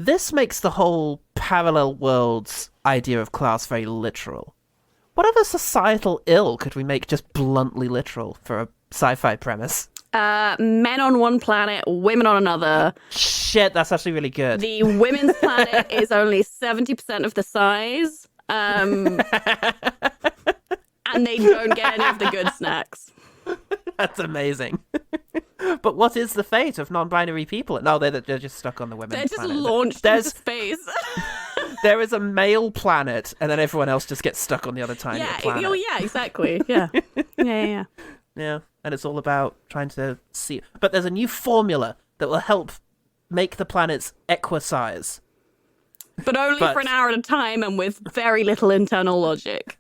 this makes the whole parallel worlds idea of class very literal. What other societal ill could we make just bluntly literal for a sci-fi premise? Men on one planet, women on another. Shit, that's actually really good. The women's planet is only 70% of the size. And they don't get any of the good snacks. That's amazing. But what is the fate of non-binary people? No, they're just stuck on the women's planet. They're just launched into space. There is a male planet, and then everyone else just gets stuck on the other tiny planet. Oh, yeah, exactly. Yeah. Yeah. Yeah, and it's all about trying to see... But there's a new formula that will help make the planets equisize. But only for an hour at a time and with very little internal logic.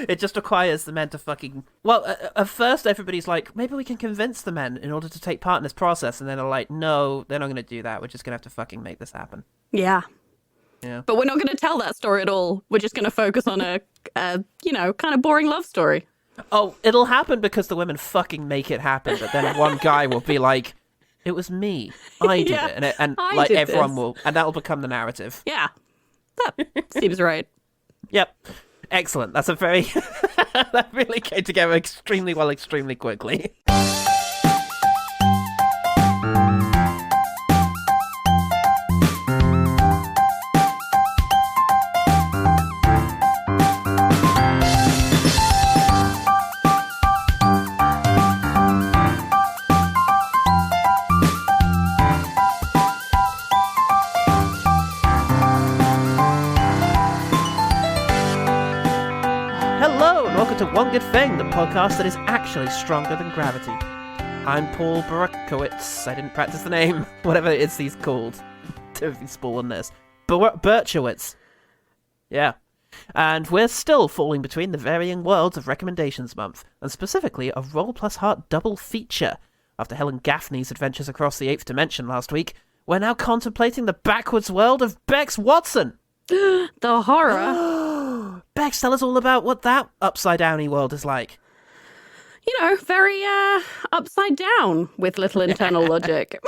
It just requires the men to fucking... Well, at first everybody's like, maybe we can convince the men in order to take part in this process. And then they're like, no, they're not going to do that. We're just going to have to fucking make this happen. Yeah. Yeah. But we're not going to tell that story at all. We're just going to focus on a kind of boring love story. Oh, it'll happen because the women fucking make it happen. But then one guy will be like, it was me. I did it. And like everyone will... And that'll become the narrative. Yeah. That seems right. Yep. Excellent. That's a very... that really came together extremely well, extremely quickly. One Good Thing, the podcast that is actually stronger than gravity. I'm Paul Barakowitz. I didn't practice the name, whatever it is he's called. Timothy Spall on this. Birchowitz. Yeah. And we're still falling between the varying worlds of Recommendations Month, and specifically a Roll Plus Heart double feature. After Helen Gaffney's adventures across the 8th dimension last week, we're now contemplating the backwards world of Becs Watson. The horror. Becs, tell us all about what that upside-downy world is like. You know, very upside down with little internal logic.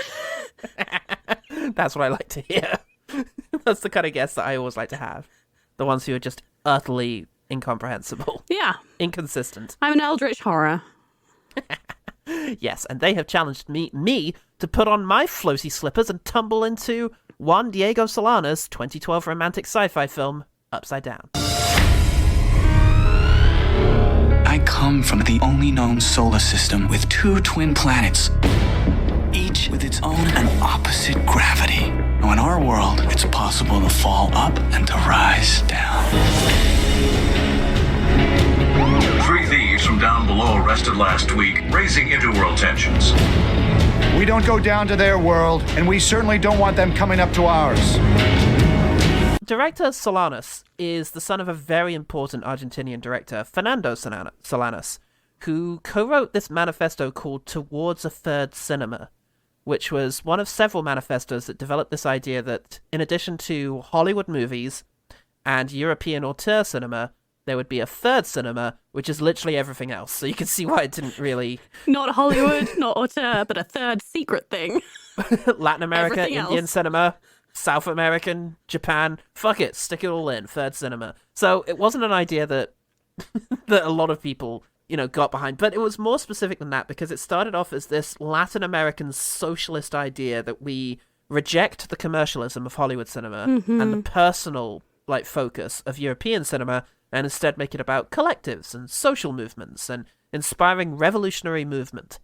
That's what I like to hear. That's the kind of guests that I always like to have. The ones who are just utterly incomprehensible. Yeah. Inconsistent. I'm an eldritch horror. Yes, and they have challenged me to put on my floaty slippers and tumble into Juan Diego Solana's 2012 romantic sci-fi film, Upside Down. I come from the only known solar system with 2 twin planets, each with its own and opposite gravity. Now, in our world, it's possible to fall up and to rise down. 3 thieves from down below arrested last week, raising interworld tensions. We don't go down to their world, and we certainly don't want them coming up to ours. Director Solanas is the son of a very important Argentinian director, Fernando Solanas, who co-wrote this manifesto called Towards a Third Cinema, which was one of several manifestos that developed this idea that, in addition to Hollywood movies and European auteur cinema, there would be a third cinema, which is literally everything else. So you can see why it didn't really... Not Hollywood, not auteur, but a third secret thing. Latin America, Everything Indian else. cinema... South American, Japan, fuck it, stick it all in, third cinema. So it wasn't an idea that that a lot of people, got behind, but it was more specific than that because it started off as this Latin American socialist idea that we reject the commercialism of Hollywood cinema and the personal, focus of European cinema and instead make it about collectives and social movements and inspiring revolutionary movement.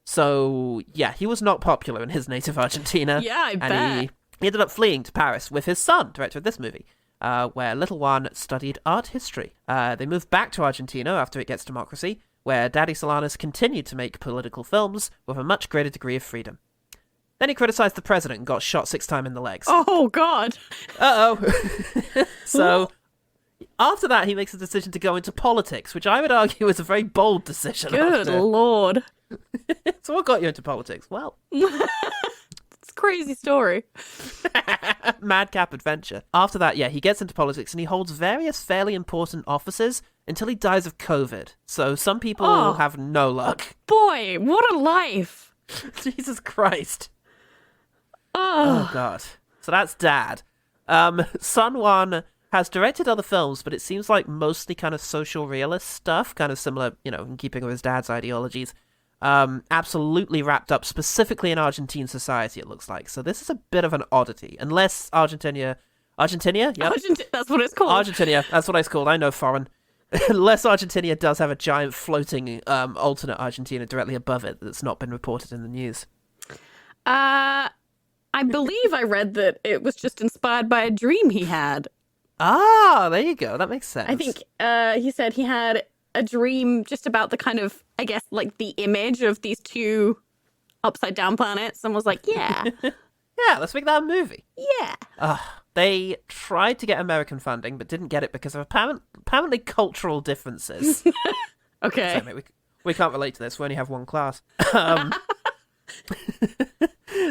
So, yeah, he was not popular in his native Argentina. Yeah, I bet. He ended up fleeing to Paris with his son, director of this movie, where little Juan studied art history. They moved back to Argentina after it gets democracy, where Daddy Solanas continued to make political films with a much greater degree of freedom. Then he criticized the president and got shot 6 times in the legs. Oh, God. Uh-oh. So, after that, he makes a decision to go into politics, which I would argue is a very bold decision. Good Lord. So what got you into politics? Well... It's a crazy story. Madcap adventure. After that, he gets into politics and he holds various fairly important offices until he dies of COVID. So some people have no luck. Boy, what a life. Jesus Christ. Oh, God. So that's Dad. Son One has directed other films, but it seems like mostly kind of social realist stuff, kind of similar, in keeping with his dad's ideologies. Absolutely wrapped up specifically in Argentine society, it looks like. So this is a bit of an oddity. Unless Argentina? Yep. That's what it's called. Argentina, that's what it's called. I know foreign. Unless Argentina does have a giant floating alternate Argentina directly above it that's not been reported in the news. I believe I read that it was just inspired by a dream he had. Ah, there you go. That makes sense. I think he said he had a dream just about the kind of, I guess, like the image of these two upside down planets, and was like, yeah. Yeah, let's make that a movie. Yeah. They tried to get American funding, but didn't get it because of apparently cultural differences. Okay. So, mate, we can't relate to this. We only have one class.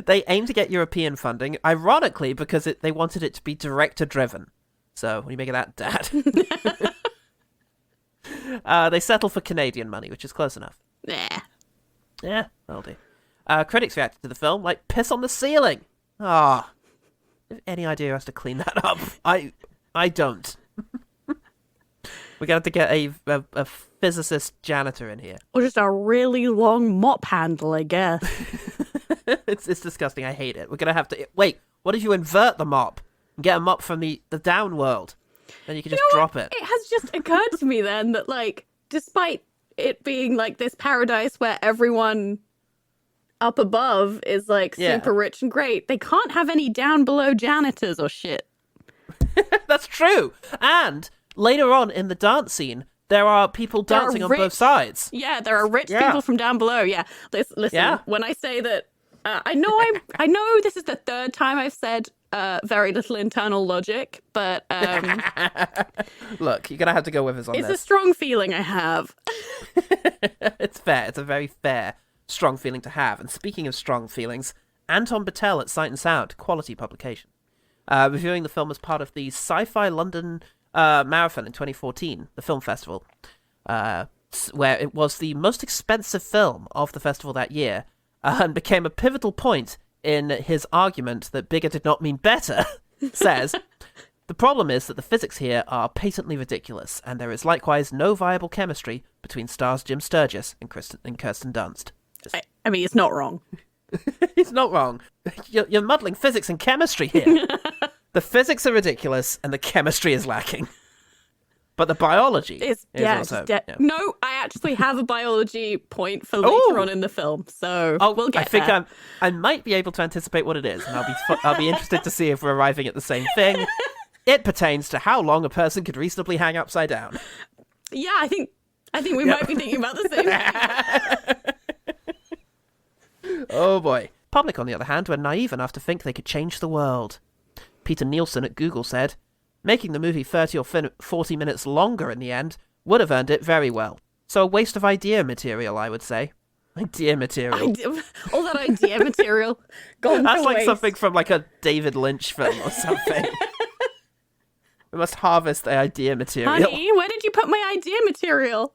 They aimed to get European funding, ironically, because they wanted it to be director-driven. So, what do you make of that, Dad? They settled for Canadian money, which is close enough. Yeah. Yeah, that'll do. Critics reacted to the film like piss on the ceiling. Ah, any idea who has to clean that up? I don't. We're gonna have to get a physicist janitor in here. Or just a really long mop handle, I guess. It's disgusting. I hate it. We're gonna have to wait. What if you invert the mop and get a mop from the down world? Then you can just drop it. It has just occurred to me then that, like, despite it being like this paradise where everyone up above is like super rich and great, they can't have any down below janitors or shit. That's true. And later on in the dance scene, there are people dancing on both sides. Yeah, there are rich people from down below. Yeah, listen. When I say that, I know this is the third time I've said very little internal logic, but look, you're gonna have to go with us on this. It's a strong feeling I have. It's fair. It's a very fair, strong feeling to have. And speaking of strong feelings, Anton Battelle at Sight and Sound, quality publication, reviewing the film as part of the Sci Fi London Marathon in 2014, the film festival, where it was the most expensive film of the festival that year, and became a pivotal point in his argument that bigger did not mean better. Says, the problem is that the physics here are patently ridiculous, and there is likewise no viable chemistry between stars Jim Sturgis and Kirsten Dunst. I mean, it's not wrong. It's not wrong. You're muddling physics and chemistry here. The physics are ridiculous, and the chemistry is lacking. But the biology is also... No, I actually have a biology point for later on in the film, so we'll get there. I think I might be able to anticipate what it is, and I'll be interested to see if we're arriving at the same thing. It pertains to how long a person could reasonably hang upside down. Yeah, I think we might be thinking about the same thing. Oh boy. Public, on the other hand, were naive enough to think they could change the world. Peter Nielsen at Google said, making the movie 30 or 40 minutes longer in the end would have earned it very well. So a waste of idea material, I would say. Idea material. All that idea material gone That's to like waste. something from like a David Lynch film or something. We must harvest the idea material. Honey, where did you put my idea material?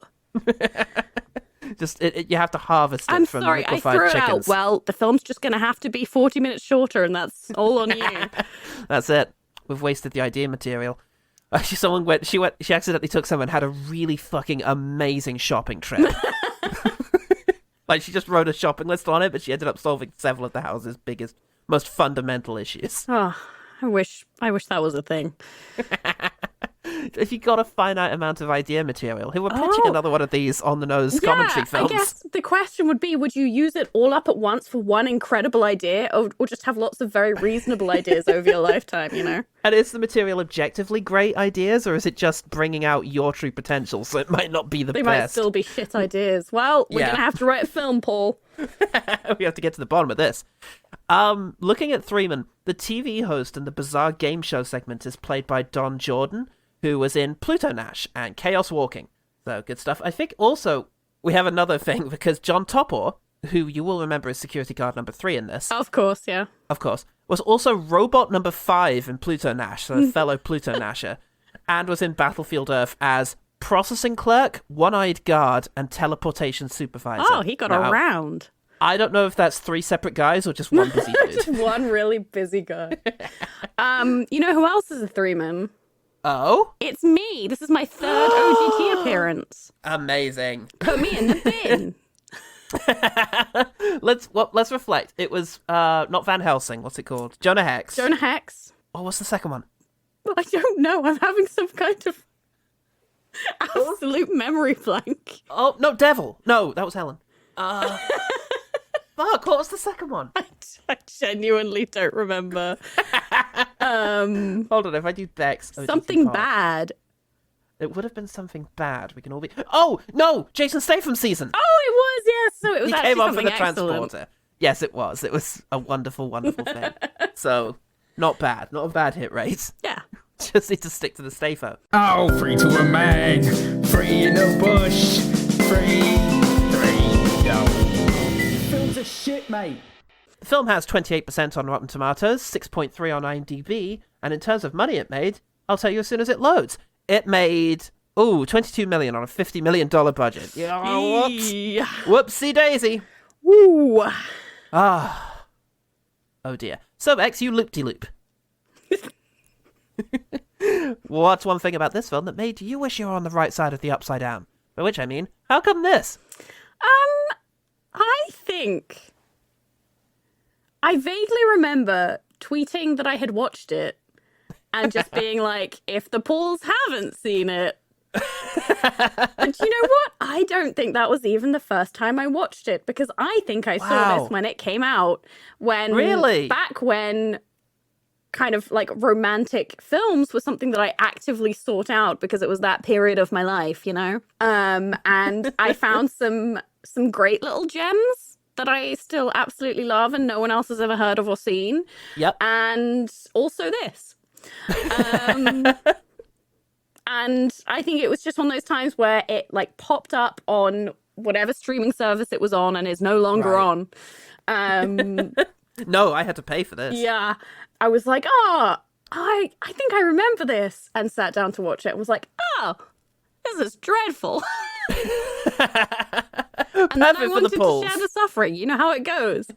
Just you have to harvest it from liquefied I threw chickens. it out. Well, the film's just going to have to be 40 minutes shorter, and that's all on you. That's it. We've wasted the idea material. She accidentally took someone and had a really fucking amazing shopping trip. Like, she just wrote a shopping list on it, but she ended up solving several of the house's biggest, most fundamental issues. Oh, I wish that was a thing. If you got a finite amount of idea material, who were pitching another one of these on-the-nose commentary films? I guess the question would be, would you use it all up at once for one incredible idea, or just have lots of very reasonable ideas over your lifetime, you know? And is the material objectively great ideas, or is it just bringing out your true potential, so it might not be the They best? might still be shit ideas. Well, we're going to have to write a film, Paul. We have to get to the bottom of this. Looking at Threeman, the TV host in the bizarre game show segment is played by Don Jordan, who was in Pluto Nash and Chaos Walking. So, good stuff. I think also we have another thing, because John Topor, who you will remember as security guard number 3 in this. Of course, yeah. Of course. Was also robot number 5 in Pluto Nash, so a fellow Pluto Nasher, and was in Battlefield Earth as processing clerk, one-eyed guard, and teleportation supervisor. Oh, he got around. I don't know if that's 3 separate guys or just one busy dude. Just one really busy guy. You know who else is a 3-man? Oh? It's me. This is my 3rd OGT appearance. Amazing. Put me in the bin. Let's reflect. It was not Van Helsing. What's it called? Jonah Hex. Jonah Hex. Oh, what's the second one? I don't know. I'm having some kind of absolute memory blank. Oh no, Devil. No, that was Helen. Fuck. What was the second one? I genuinely don't remember. Hold on. If I do Becs, something bad. It would have been something bad. We can all be. Oh no, Jason Statham season. Oh, it was. Yes. So it was He actually came on for something the excellent. transporter. Yes, it was. It was a wonderful, wonderful thing. So, not bad. Not a bad hit rate. Yeah. Just need to stick to the Stafo. Oh, free to a man, free in the bush, free, yo. Films are shit, mate. The film has 28% on Rotten Tomatoes, 6.3 on IMDb, and in terms of money it made, I'll tell you as soon as it loads. It made, $22 million on a $50 million budget. Yeah, whoops. Whoopsie daisy. Woo. Ah. Oh dear. So, Bex, you loop-de-loop. What's one thing about this film that made you wish you were on the right side of the upside down? By which I mean, how come this? I think I vaguely remember tweeting that I had watched it and just being like, if the Pauls haven't seen it. And you know what? I don't think that was even the first time I watched it, because I think I saw this when it came out. Back when kind of like romantic films was something that I actively sought out because it was that period of my life, you know? And I found some great little gems that I still absolutely love and no one else has ever heard of or seen. Yep. And also this. And I think it was just one of those times where it like popped up on whatever streaming service it was on and is no longer on. No, I had to pay for this. Yeah. I was like, I think I remember this, and sat down to watch it and was like, this is dreadful. And then I wanted to share the suffering. You know how it goes.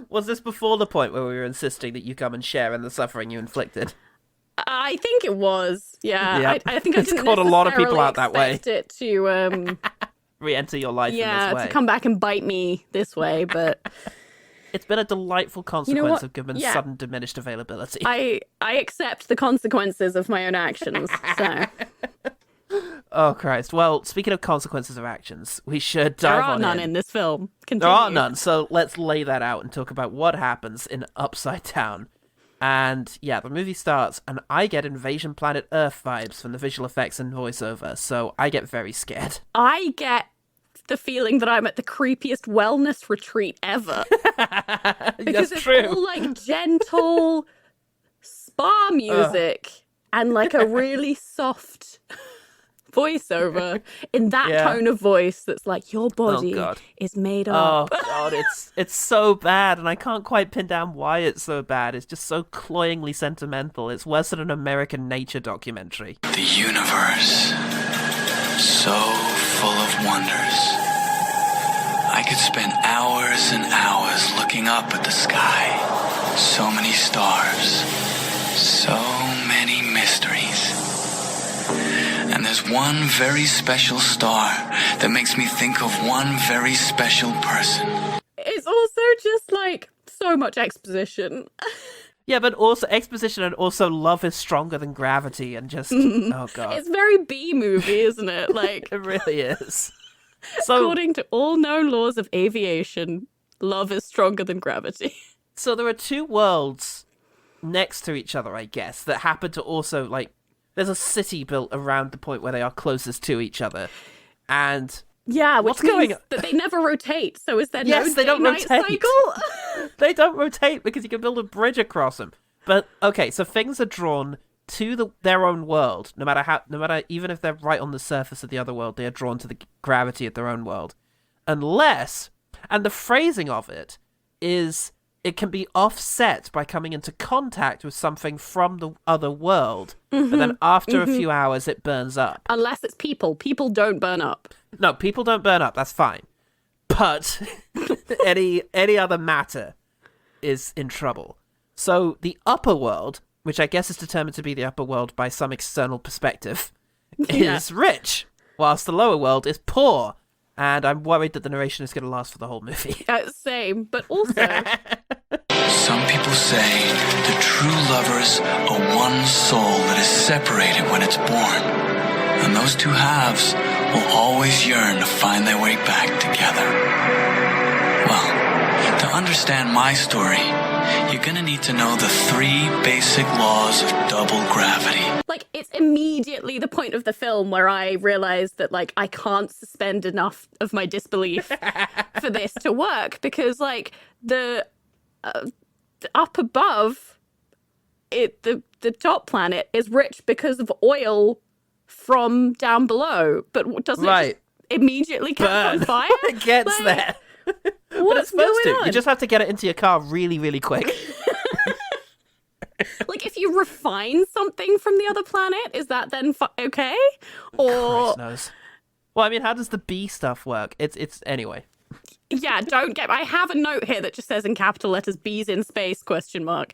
Was this before the point where we were insisting that you come and share in the suffering you inflicted? I think it was. Yeah. Yep. I think I didn't caught a lot of people out that way. Expect it to re-enter your life in this way. to come back and bite me this way, but it's been a delightful consequence of given Yeah. sudden diminished availability. I accept the consequences of my own actions. So Oh Christ. Well, speaking of consequences of actions, we should there dive are on none in. in this film. Continue. There are none, so let's lay that out and talk about what happens in Upside Down. And yeah, the movie starts, and I get Invasion Planet Earth vibes from the visual effects and voiceover, so I get very scared. I get the feeling that I'm at the creepiest wellness retreat ever. Because it's all like gentle spa music and like a really soft voiceover in that tone of voice that's like, your body is made up. Oh God, it's so bad, and I can't quite pin down why it's so bad. It's just so cloyingly sentimental. It's worse than an American nature documentary. The universe, so full of wonders. I could spend hours and hours looking up at the sky. So many stars, so many mysteries. And there's one very special star that makes me think of one very special person. It's also just like so much exposition. Yeah, but also exposition, and also love is stronger than gravity, and just oh God, It's very B movie, isn't it? Like it really is. So, according to all known laws of aviation, love is stronger than gravity. so there are two worlds next to each other, I guess, that happen to also like. There's a city built around the point where they are closest to each other, and Yeah, which what's means going on? that they never rotate. So is there Yes, no they don't day-night rotate. cycle? They don't rotate because you can build a bridge across them. But okay, so things are drawn to their own world, no matter even if they're right on the surface of the other world, they are drawn to the gravity of their own world, unless, and the phrasing of it is, it can be offset by coming into contact with something from the other world, but then after a few hours it burns up. Unless it's people. People don't burn up. No, people don't burn up, that's fine. but any other matter is in trouble. So the upper world, which I guess is determined to be the upper world by some external perspective, is rich, whilst the lower world is poor. And I'm worried that the narration is going to last for the whole movie. Same, but also... Some people say the true lovers are one soul that is separated when it's born. And those two halves will always yearn to find their way back together. Well, to understand my story, you're gonna need to know the 3 basic laws of double gravity. Like, it's immediately the point of the film where I realized that, like, I can't suspend enough of my disbelief for this to work, because, like, the up above, the top planet is rich because of oil from down below, but doesn't it just immediately catch on fire? It gets there. But it's supposed to. You just have to get it into your car really, really quick. Like, if you refine something from the other planet, is that then okay? Or Christ knows. Well, I mean, how does the bee stuff work? It's anyway. Yeah, I have a note here that just says in capital letters "bees in space?" ? But also,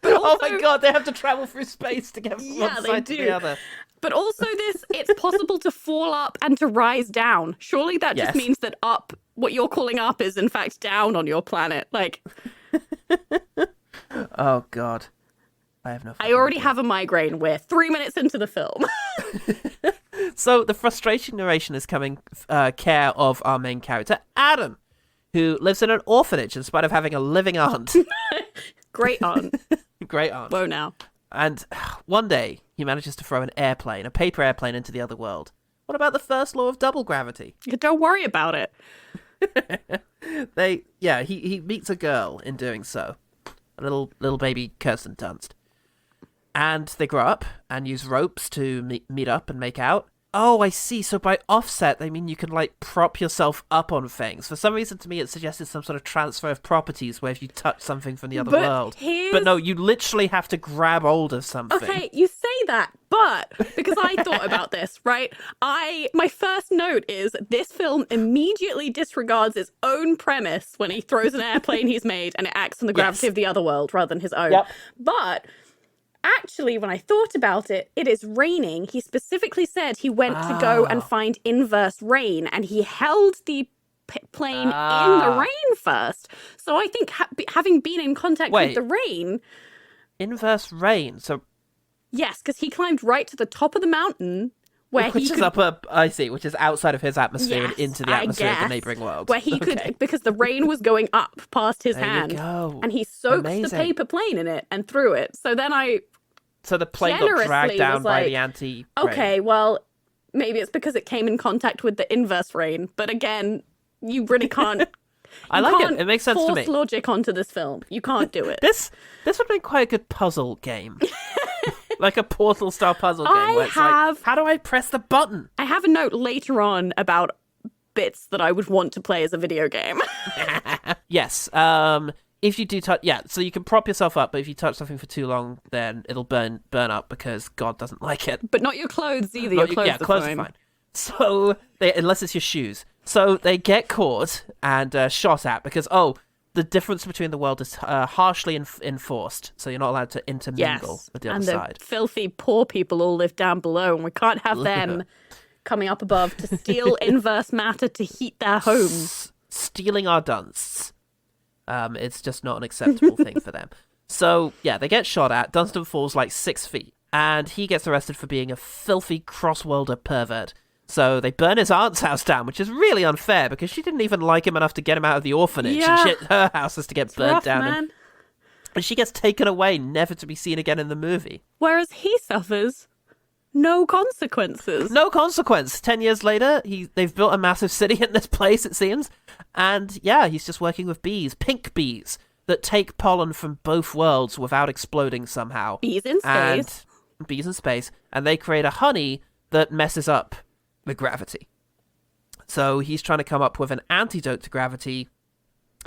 oh my god, they have to travel through space to get from one side to the other. But also it's possible to fall up and to rise down. Surely that just means that up, what you're calling up, is in fact down on your planet. Like, oh god, I have no. I already have a migraine. We're 3 minutes into the film. So the frustration narration is coming care of our main character, Adam, who lives in an orphanage in spite of having a living aunt. Great aunt. Great aunt. Whoa now. And one day, he manages to throw a paper airplane into the other world. What about the first law of double gravity? Don't worry about it. He meets a girl in doing so. A little baby Kirsten Dunst. And they grow up and use ropes to meet up and make out. Oh, I see. So by offset, they mean you can, like, prop yourself up on things. For some reason, to me, it suggested some sort of transfer of properties where if you touch something from the other world. But no, you literally have to grab hold of something. Okay, you say that, but because I thought about this, right? My first note is this film immediately disregards its own premise when he throws an airplane he's made and it acts on the gravity of the other world rather than his own. Yep. But actually, when I thought about it, it is raining. He specifically said he went to go and find inverse rain, and he held the plane in the rain first. So I think having been in contact with the rain... Inverse rain? So... Yes, because he climbed right to the top of the mountain where which is outside of his atmosphere and into the atmosphere of the neighbouring world. Where he could, because the rain was going up past his hand. And he soaked the paper plane in it and threw it. So then So the plane got dragged down by the anti-rain. Okay, well, maybe it's because it came in contact with the inverse rain. But again, you really can't... I like it. It makes sense to me. Force logic onto this film. You can't do it. This would have been quite a good puzzle game. Like a Portal-style puzzle game where it's like, how do I press the button? I have a note later on about bits that I would want to play as a video game. Yes. If you do touch... Yeah, so you can prop yourself up, but if you touch something for too long, then it'll burn up because God doesn't like it. But not your clothes either. Your clothes are clothes fine. are fine. So, unless it's your shoes. So they get caught and shot at because, the difference between the world is harshly enforced, so you're not allowed to intermingle with the other side. And the filthy poor people all live down below, and we can't have them coming up above to steal inverse matter to heat their homes. Stealing our dunsts. It's just not an acceptable thing for them. So, they get shot at. Dunstan falls like 6 feet, and he gets arrested for being a filthy cross-worlder pervert. So they burn his aunt's house down, which is really unfair because she didn't even like him enough to get him out of the orphanage. And her house has to get burnt down. Man. And she gets taken away, never to be seen again in the movie. Whereas he suffers no consequences. No consequence. 10 years later, they've built a massive city in this place, it seems. And he's just working with bees, pink bees, that take pollen from both worlds without exploding somehow. Bees in space. Bees in space. And they create a honey that messes up the gravity. So he's trying to come up with an antidote to gravity,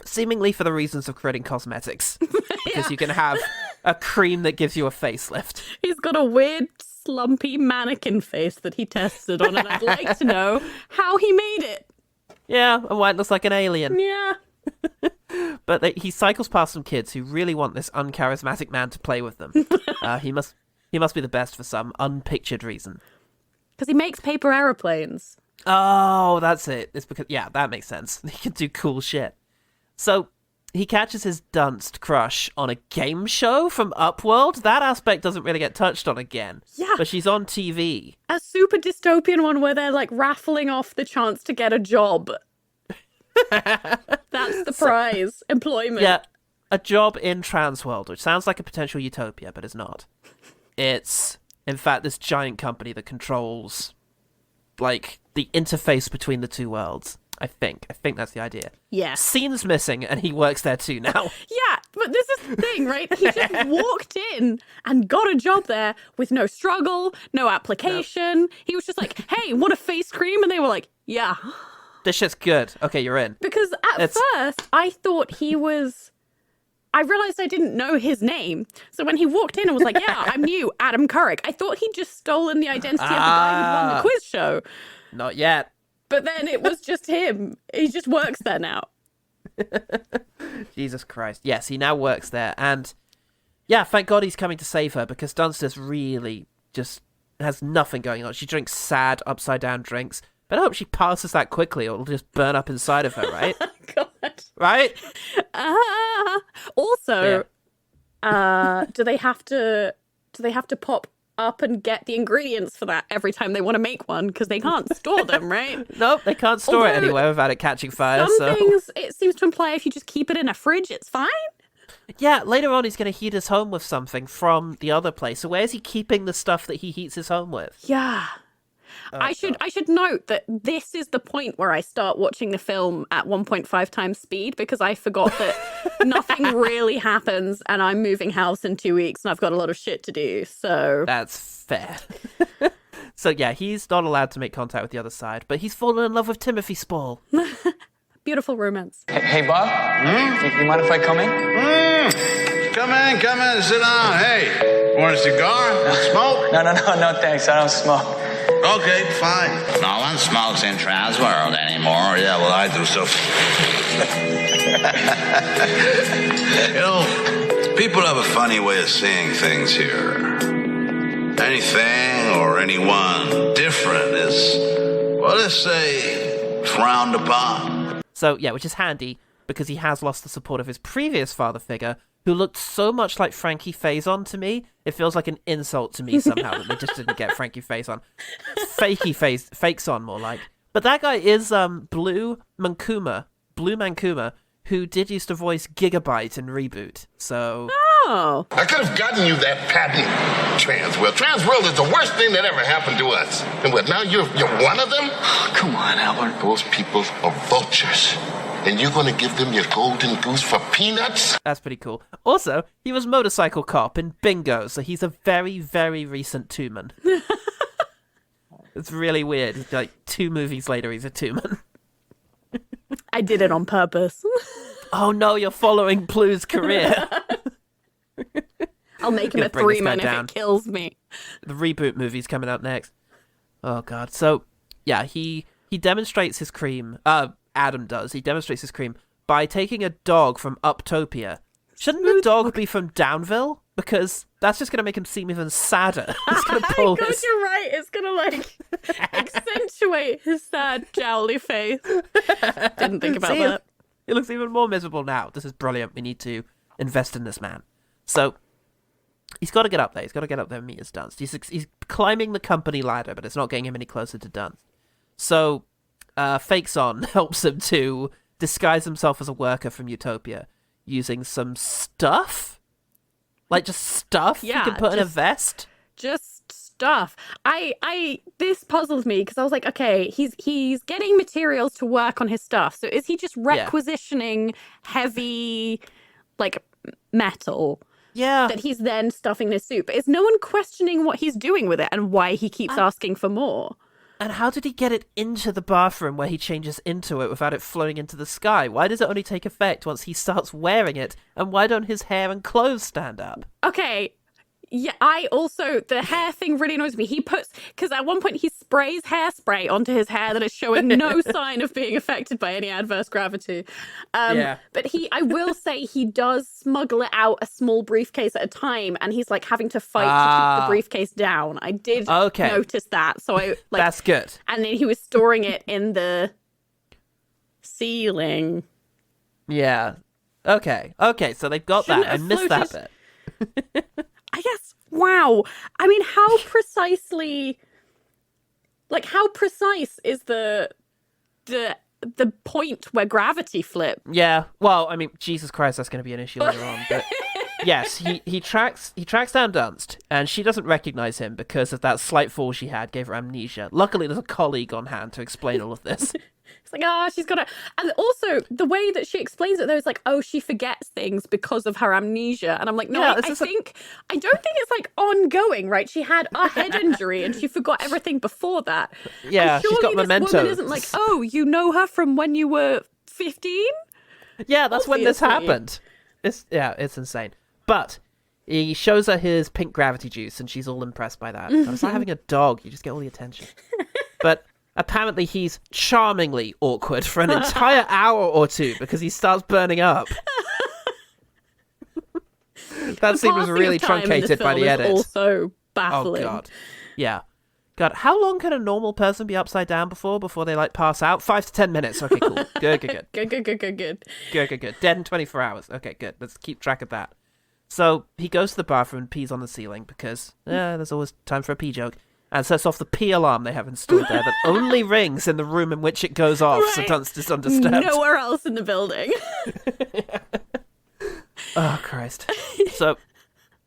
seemingly for the reasons of creating cosmetics. Because you can have a cream that gives you a facelift. He's got a weird, slumpy mannequin face that he tested on, and I'd like to know how he made it. Yeah, and White looks like an alien. Yeah. But he cycles past some kids who really want this uncharismatic man to play with them. He must be the best for some unpictured reason. Because he makes paper aeroplanes. Oh, that's it. It's because that makes sense. He can do cool shit. So he catches his Dunst crush on a game show from Upworld. That aspect doesn't really get touched on again. Yeah. But she's on TV. A super dystopian one where they're like raffling off the chance to get a job. That's the prize. Employment. Yeah. A job in Transworld, which sounds like a potential utopia, but it's not. It's, in fact, this giant company that controls, like, the interface between the two worlds. I think that's the idea. Yeah. Scene's missing, and he works there too now. Yeah, but this is the thing, right? He just walked in and got a job there with no struggle, no application. No. He was just like, hey, want a face cream? And they were like, yeah. This shit's good. Okay, you're in. Because at first, I thought he was... I realized I didn't know his name. So when he walked in and was like, yeah, I'm new, Adam Couric, I thought he'd just stolen the identity of the guy who won the quiz show. Not yet. But then it was just him. He just works there now. Jesus Christ. Yes, he now works there. And yeah, thank God he's coming to save her, because Dunster's really just has nothing going on. She drinks sad, upside-down drinks. But I hope she passes that quickly or it'll just burn up inside of her, right? God. Right? Also, do they have to pop up and get the ingredients for that every time they want to make one? Because they can't store them, right? Nope, they can't store it anywhere without it catching fire. Some things, it seems to imply if you just keep it in a fridge, it's fine. Yeah, later on he's going to heat his home with something from the other place. So where's he keeping the stuff that he heats his home with? Yeah. I should note that this is the point where I start watching the film at 1.5 times speed, because I forgot that nothing really happens and I'm moving house in 2 weeks and I've got a lot of shit to do. So that's fair. So yeah, he's not allowed to make contact with the other side, but he's fallen in love with Timothy Spall. Beautiful romance. Hey Bob? You mind if I come in? Come in, sit down. Hey, want a cigar? Smoke? No, thanks. I don't smoke. Okay, fine. No one smokes in Transworld anymore. Yeah, well, I do, so... people have a funny way of seeing things here. Anything or anyone different is, well, let's say, frowned upon. So, yeah, which is handy, because he has lost the support of his previous father figure, who looked so much like Frankie Faison to me, it feels like an insult to me somehow that they just didn't get Frankie Faison. Fakeson, more like. But that guy is Blue Mancuma, who did used to voice Gigabyte in Reboot. So... Oh. I could have gotten you that patent, Transworld. Transworld is the worst thing that ever happened to us. And what, now you're one of them? Oh, come on, Albert. Those people are vultures. And you're going to give them your golden goose for peanuts? That's pretty cool. Also, he was Motorcycle Cop in Bingo, so he's a very, very recent two-man. It's really weird. It's like 2 movies later, he's a two-man. I did it on purpose. Oh no, you're following Blue's career. I'll make him a 3-man if it kills me. The Reboot movie's coming out next. Oh god. So, yeah, he demonstrates his cream. Adam does. He demonstrates his cream by taking a dog from Uptopia. Shouldn't the dog be from Downville? Because that's just going to make him seem even sadder. It's going to pull God, you're right. It's going to, like, accentuate his sad, jowly face. Didn't think about that. He looks even more miserable now. This is brilliant. We need to invest in this man. So, he's got to get up there. He's got to get up there and meet his Dunst. He's climbing the company ladder, but it's not getting him any closer to Dunst. So... Fakeson helps him to disguise himself as a worker from Utopia using some stuff? Like, just stuff you can put in a vest? Just stuff. This puzzles me, because I was like, okay, he's getting materials to work on his stuff. So is he just requisitioning heavy, like, metal? Yeah. That he's then stuffing in his suit? But is no one questioning what he's doing with it and why he keeps asking for more? And how did he get it into the bathroom where he changes into it without it floating into the sky? Why does it only take effect once he starts wearing it? And why don't his hair and clothes stand up? Okay. Yeah, the hair thing really annoys me. Because at one point he's sprays hairspray onto his hair that is showing no sign of being affected by any adverse gravity. But I will say he does smuggle it out a small briefcase at a time, and he's like having to fight to keep the briefcase down. I did notice that. So I like that's good. And then he was storing it in the ceiling. Yeah. Okay. So they've got that. I missed that bit. I guess. Wow. I mean, how precise is the point where gravity flip? Yeah. Well, I mean, Jesus Christ, that's going to be an issue later on. But yes, he tracks down Dunst, and she doesn't recognize him because of that slight fall she had, gave her amnesia. Luckily, there's a colleague on hand to explain all of this. It's like, she's got to... And also, the way that she explains it, though, is like, she forgets things because of her amnesia. And I'm like, no, I don't think it's, like, ongoing, right? She had a head injury, and she forgot everything before that. Yeah, she's got mementos. Woman isn't like, you know her from when you were 15? Yeah, that's when this happened. It's insane. But he shows her his pink gravity juice, and she's all impressed by that. It's like having a dog. You just get all the attention. But... apparently he's charmingly awkward for an entire hour or two because he starts burning up. That scene was really truncated by the edit. Also baffling. Oh god. Yeah. God, how long can a normal person be upside down before they like pass out? 5 to 10 minutes. Okay, cool. Good. Good. Dead in 24 hours. Okay, good. Let's keep track of that. So he goes to the bathroom and pees on the ceiling because there's always time for a pee joke. And sets off the pee alarm they have installed there that only rings in the room in which it goes off, so Dunst is undisturbed. Nowhere else in the building. Oh, Christ. So,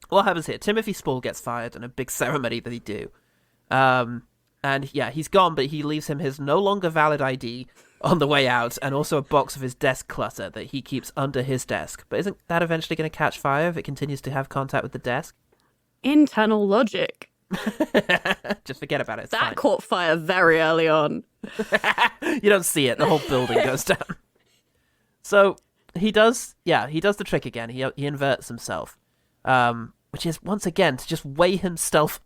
what happens here? Timothy Spall gets fired in a big ceremony that he do. And yeah, he's gone, but he leaves him his no longer valid ID on the way out, and also a box of his desk clutter that he keeps under his desk. But isn't that eventually going to catch fire if it continues to have contact with the desk? Internal logic. Just forget about it. It's that fine. Caught fire very early on. You don't see it. The whole building goes down. So he does the trick again. He inverts himself, which is once again to just weigh himself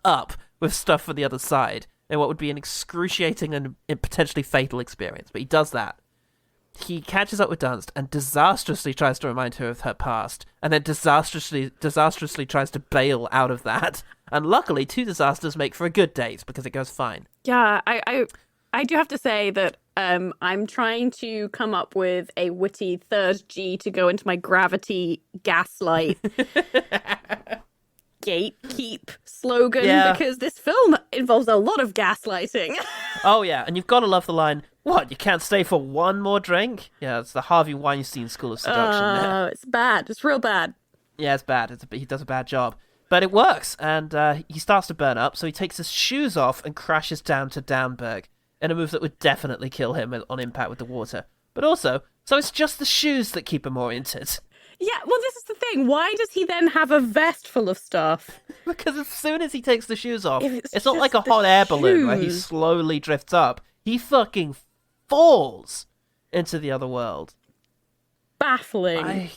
up with stuff from the other side in what would be an excruciating and potentially fatal experience. But he does that. He catches up with Dunst and disastrously tries to remind her of her past, and then disastrously tries to bail out of that. And luckily, 2 disasters make for a good date because it goes fine. Yeah, I do have to say that I'm trying to come up with a witty third G to go into my gravity gaslight gatekeep slogan because this film involves a lot of gaslighting. Oh yeah, and you've got to love the line, "What, you can't stay for one more drink?" Yeah, it's the Harvey Weinstein School of Seduction. Oh, it's bad. It's real bad. Yeah, it's bad. He does a bad job. But it works, and he starts to burn up, so he takes his shoes off and crashes down to Downberg in a move that would definitely kill him on impact with the water. But also, so it's just the shoes that keep him oriented. Yeah, well, this is the thing. Why does he then have a vest full of stuff? Because as soon as he takes the shoes off, it's not like a hot air balloon where he slowly drifts up. He fucking falls into the other world. Baffling.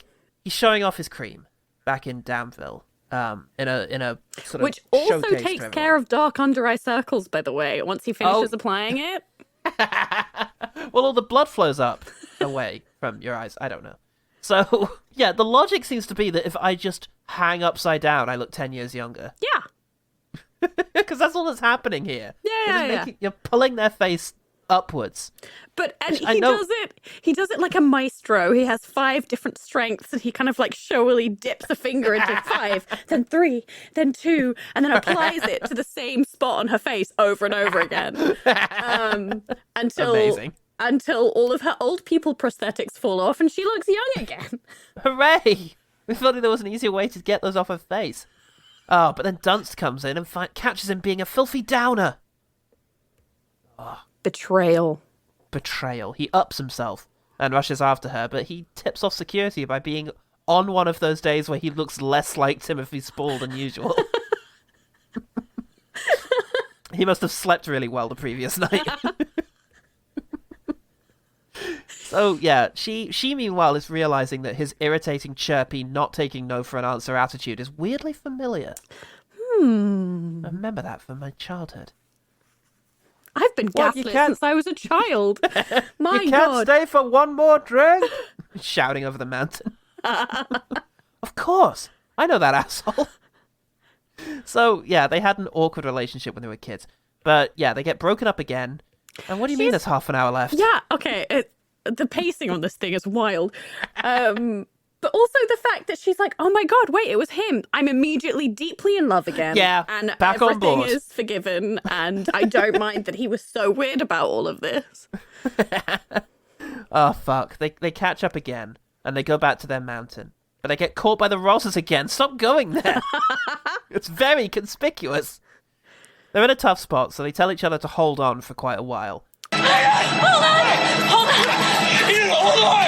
He's showing off his cream back in Damville. In a sort of which also takes care of dark under eye circles, by the way, once he finishes applying it. Well, all the blood flows up away from your eyes. I don't know. So, yeah, the logic seems to be that if I just hang upside down, I look 10 years younger. Yeah. Because that's all that's happening here. Yeah. You're pulling their face upwards. But he does it like a maestro. He has 5 different strengths, and he kind of like showily dips a finger into 5, then 3, then 2, and then applies it to the same spot on her face over and over again. Until all of her old people prosthetics fall off and she looks young again. Hooray! We thought there was an easier way to get those off her face. Oh, but then Dunst comes in and catches him being a filthy downer. Oh. Betrayal. He ups himself and rushes after her, but he tips off security by being on one of those days where he looks less like Timothy Spall than usual. He must have slept really well the previous night. So, yeah, she meanwhile is realizing that his irritating, chirpy, not taking no for an answer attitude is weirdly familiar. I remember that from my childhood. been What, you gaslit can't- since I was a child. My You can't God. stay for one more drink? Shouting over the mountain. Of course. I know that asshole. So, yeah, they had an awkward relationship when they were kids. But, yeah, they get broken up again. And what do you mean there's half an hour left? Yeah, okay. The pacing on this thing is wild. But also the fact that she's like, oh my God, wait, it was him. I'm immediately deeply in love again. Yeah, and back on everything board. is forgiven. And I don't mind that he was so weird about all of this. Oh, fuck. They catch up again. And they go back to their mountain. But they get caught by the Rosses again. Stop going there. It's very conspicuous. They're in a tough spot, so they tell each other to hold on for quite a while. Hold on!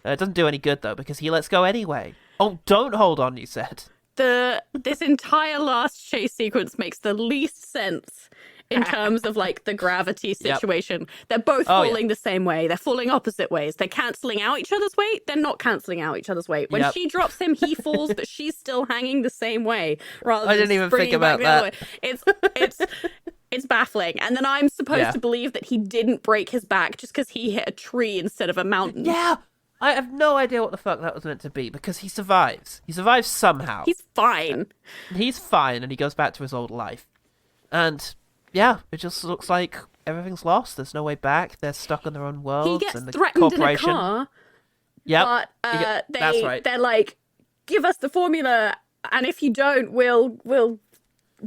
It doesn't do any good, though, because he lets go anyway. Oh, don't hold on, you said. This entire last chase sequence makes the least sense in terms of like the gravity situation. They're both falling the same way. They're falling opposite ways. They're cancelling out each other's weight. They're not cancelling out each other's weight. When she drops him, he falls, but she's still hanging the same way. Rather than I didn't even think springing back about the other way. It's baffling. And then I'm supposed to believe that he didn't break his back just because he hit a tree instead of a mountain. Yeah, I have no idea what the fuck that was meant to be, because he survives. He survives somehow. He's fine. He's fine, and he goes back to his old life. And, yeah, it just looks like everything's lost. There's no way back. They're stuck in their own worlds. He gets and the threatened corporation. in a car. Yep. But that's right. They're like, give us the formula, and if you don't, we'll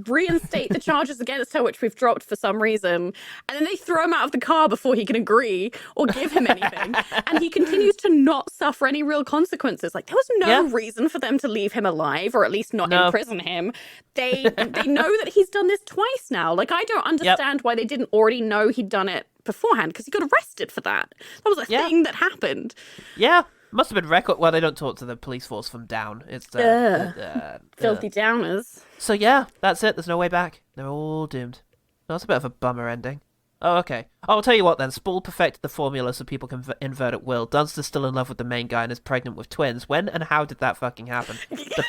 reinstate the charges against her, which we've dropped for some reason. And then they throw him out of the car before he can agree or give him anything. And he continues to not suffer any real consequences. Like, there was no reason for them to leave him alive, or at least not imprison him. They know that he's done this twice now. Like, I don't understand why they didn't already know he'd done it beforehand, because he got arrested for that. That was a thing that happened. Yeah. Must have been record. Well, they don't talk to the police force from down. It's filthy downers. So yeah, that's it. There's no way back. They're all doomed. That's a bit of a bummer ending. Oh, okay. I'll tell you what then. Spall perfected the formula so people can invert at will. Dunst is still in love with the main guy and is pregnant with twins. When and how did that fucking happen? The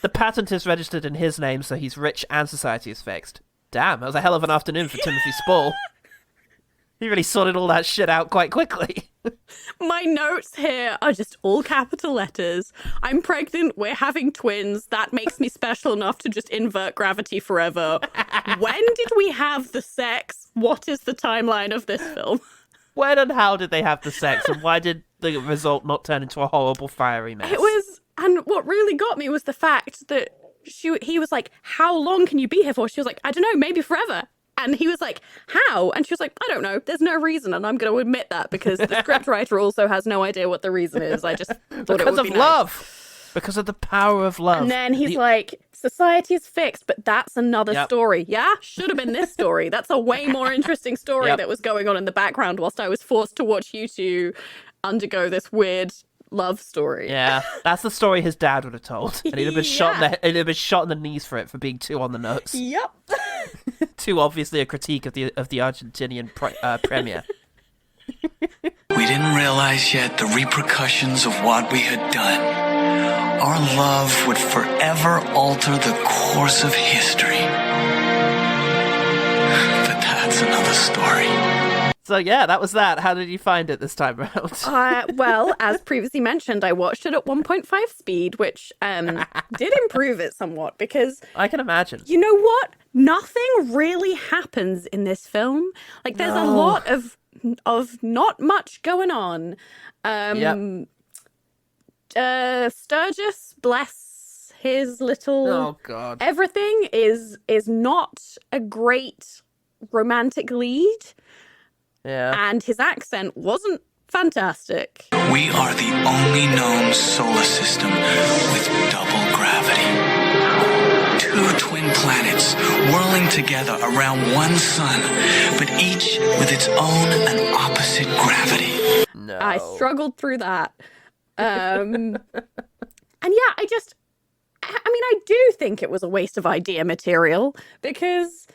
patent is registered in his name, so he's rich and society is fixed. Damn, that was a hell of an afternoon for Timothy Spall. He really sorted all that shit out quite quickly. My notes here are just all capital letters. I'm pregnant. We're having twins. That makes me special enough to just invert gravity forever. When did we have the sex? What is the timeline of this film? When and how did they have the sex? And why did the result not turn into a horrible fiery mess? It was, and what really got me was the fact that he was like, how long can you be here for? She was like, I don't know, maybe forever. And he was like, how? And she was like, I don't know. There's no reason. And I'm going to admit that because the scriptwriter also has no idea what the reason is. I just thought it would be nice. Love. Because of the power of love. And then he's like, society's fixed, but that's another story. Yeah? Should have been this story. That's a way more interesting story that was going on in the background whilst I was forced to watch you two undergo this weird love story. Yeah, that's the story his dad would have told. And he'd have been shot in the knees for it, for being too on the nose. Yep. Too obviously a critique of the Argentinian premier. We didn't realize yet the repercussions of what we had done. Our love would forever alter the course of history. But that's another story. So yeah, that was that. How did you find it this time around? Well, as previously mentioned, I watched it at 1.5 speed, which did improve it somewhat because... I can imagine. You know what? Nothing really happens in this film. Like, there's a lot of not much going on. Sturgis, bless his little... Oh, God. Everything is not a great romantic lead. Yeah. And his accent wasn't fantastic. We are the only known solar system with double gravity. Two twin planets whirling together around one sun, but each with its own and opposite gravity. No. I struggled through that. And yeah, I do think it was a waste of idea material because...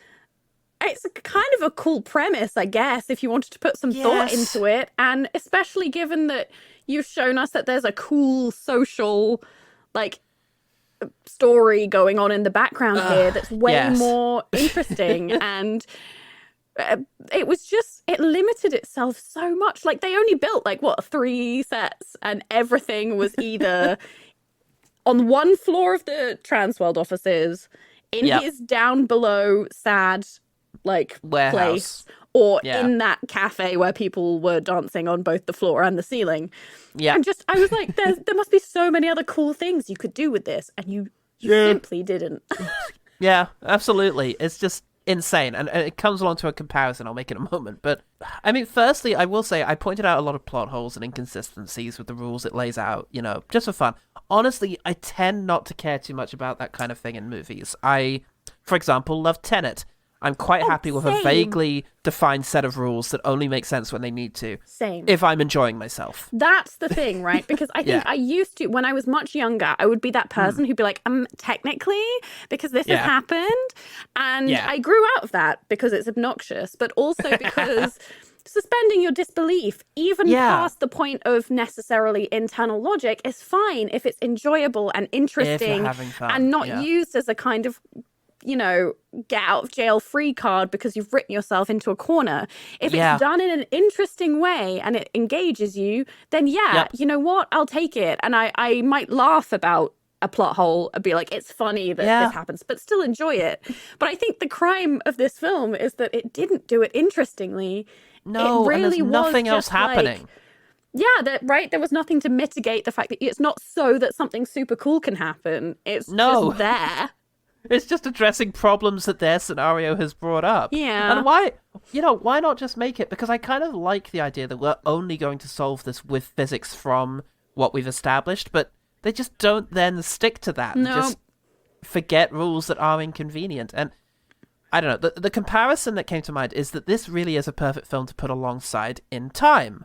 It's kind of a cool premise, I guess, if you wanted to put some thought into it. And especially given that you've shown us that there's a cool social, like, story going on in the background here that's way more interesting. And it limited itself so much. Like, they only built, 3 sets, and everything was either on one floor of the Transworld offices, in his down below sad, warehouse place, or in that cafe where people were dancing on both the floor and the ceiling. Yeah. And I was like, there must be so many other cool things you could do with this, and you simply didn't. Yeah, absolutely. It's just insane. And it comes along to a comparison I'll make in a moment. But, I mean, firstly, I will say I pointed out a lot of plot holes and inconsistencies with the rules it lays out, just for fun. Honestly, I tend not to care too much about that kind of thing in movies. I, for example, love Tenet. I'm quite happy with a vaguely defined set of rules that only make sense when they need to. Same. If I'm enjoying myself. That's the thing, right? Because I think I used to, when I was much younger, I would be that person who'd be like, technically, because this has happened. And I grew out of that because it's obnoxious, but also because suspending your disbelief, even past the point of necessarily internal logic, is fine if it's enjoyable and interesting and not used as a kind of get out of jail free card because you've written yourself into a corner. If it's done in an interesting way and it engages you, then you know what? I'll take it. And I might laugh about a plot hole and be like, it's funny that this happens, but still enjoy it. But I think the crime of this film is that it didn't do it interestingly. No, it really and there's nothing was else happening. There was nothing to mitigate the fact that it's not so that something super cool can happen. It's just there. It's just addressing problems that their scenario has brought up. Yeah. And why not just make it? Because I kind of like the idea that we're only going to solve this with physics from what we've established, but they just don't then stick to that and just forget rules that are inconvenient. And I don't know, the comparison that came to mind is that this really is a perfect film to put alongside In Time.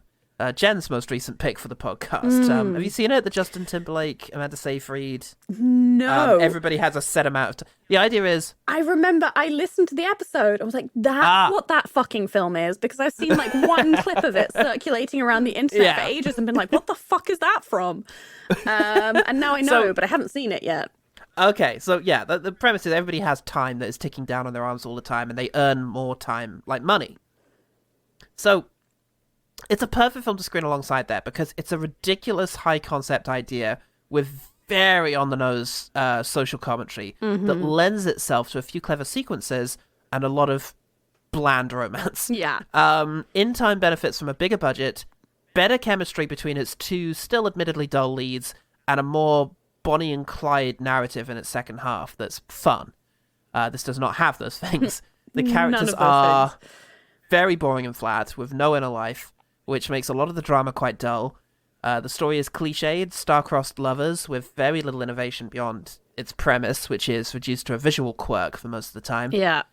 Jen's most recent pick for the podcast. Have you seen it? The Justin Timberlake, Amanda Seyfried? No. Everybody has a set amount of the idea is... I remember I listened to the episode. I was like, that's what that fucking film is. Because I've seen one clip of it circulating around the internet for ages and been like, what the fuck is that from? And now I know, but I haven't seen it yet. Okay, so the premise is everybody has time that is ticking down on their arms all the time, and they earn more time, like money. So... it's a perfect film to screen alongside that because it's a ridiculous high concept idea with very on the nose social commentary that lends itself to a few clever sequences and a lot of bland romance. Yeah. In Time benefits from a bigger budget, better chemistry between its two still admittedly dull leads, and a more Bonnie and Clyde narrative in its second half that's fun. This does not have those things. The characters are very boring and flat with no inner life, which makes a lot of the drama quite dull. The story is cliched, star-crossed lovers with very little innovation beyond its premise, which is reduced to a visual quirk for most of the time. Yeah.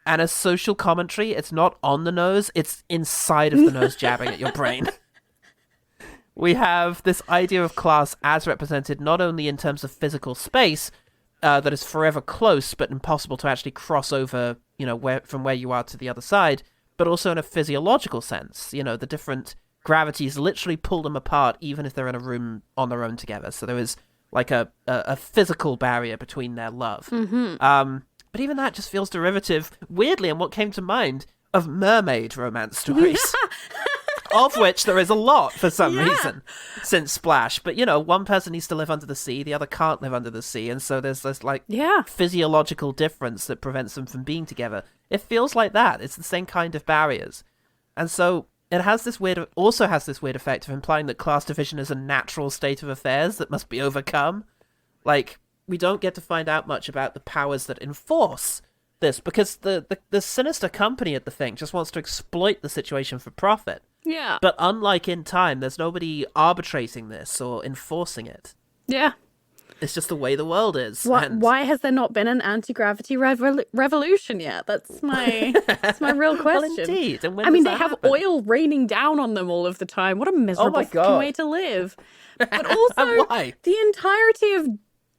And as social commentary, it's not on the nose, it's inside of the nose jabbing at your brain. We have this idea of class as represented not only in terms of physical space, that is forever close but impossible to actually cross over, from where you are to the other side, but also in a physiological sense. The different gravities literally pull them apart, even if they're in a room on their own together. So there is a physical barrier between their love. But even that just feels derivative, weirdly, and what came to mind, of mermaid romance stories. Of which there is a lot for some reason since Splash. But, one person needs to live under the sea, the other can't live under the sea. And so there's this, physiological difference that prevents them from being together. It feels like that. It's the same kind of barriers. And so it also has this weird effect of implying that class division is a natural state of affairs that must be overcome. We don't get to find out much about the powers that enforce this, because the sinister company at the thing just wants to exploit the situation for profit. Yeah. But unlike In Time, there's nobody arbitrating this or enforcing it. Yeah. It's just the way the world is. Why has there not been an anti-gravity revolution yet? That's my real question. Well, indeed. And they have oil raining down on them all of the time. What a miserable fucking way to live. But also, the entirety of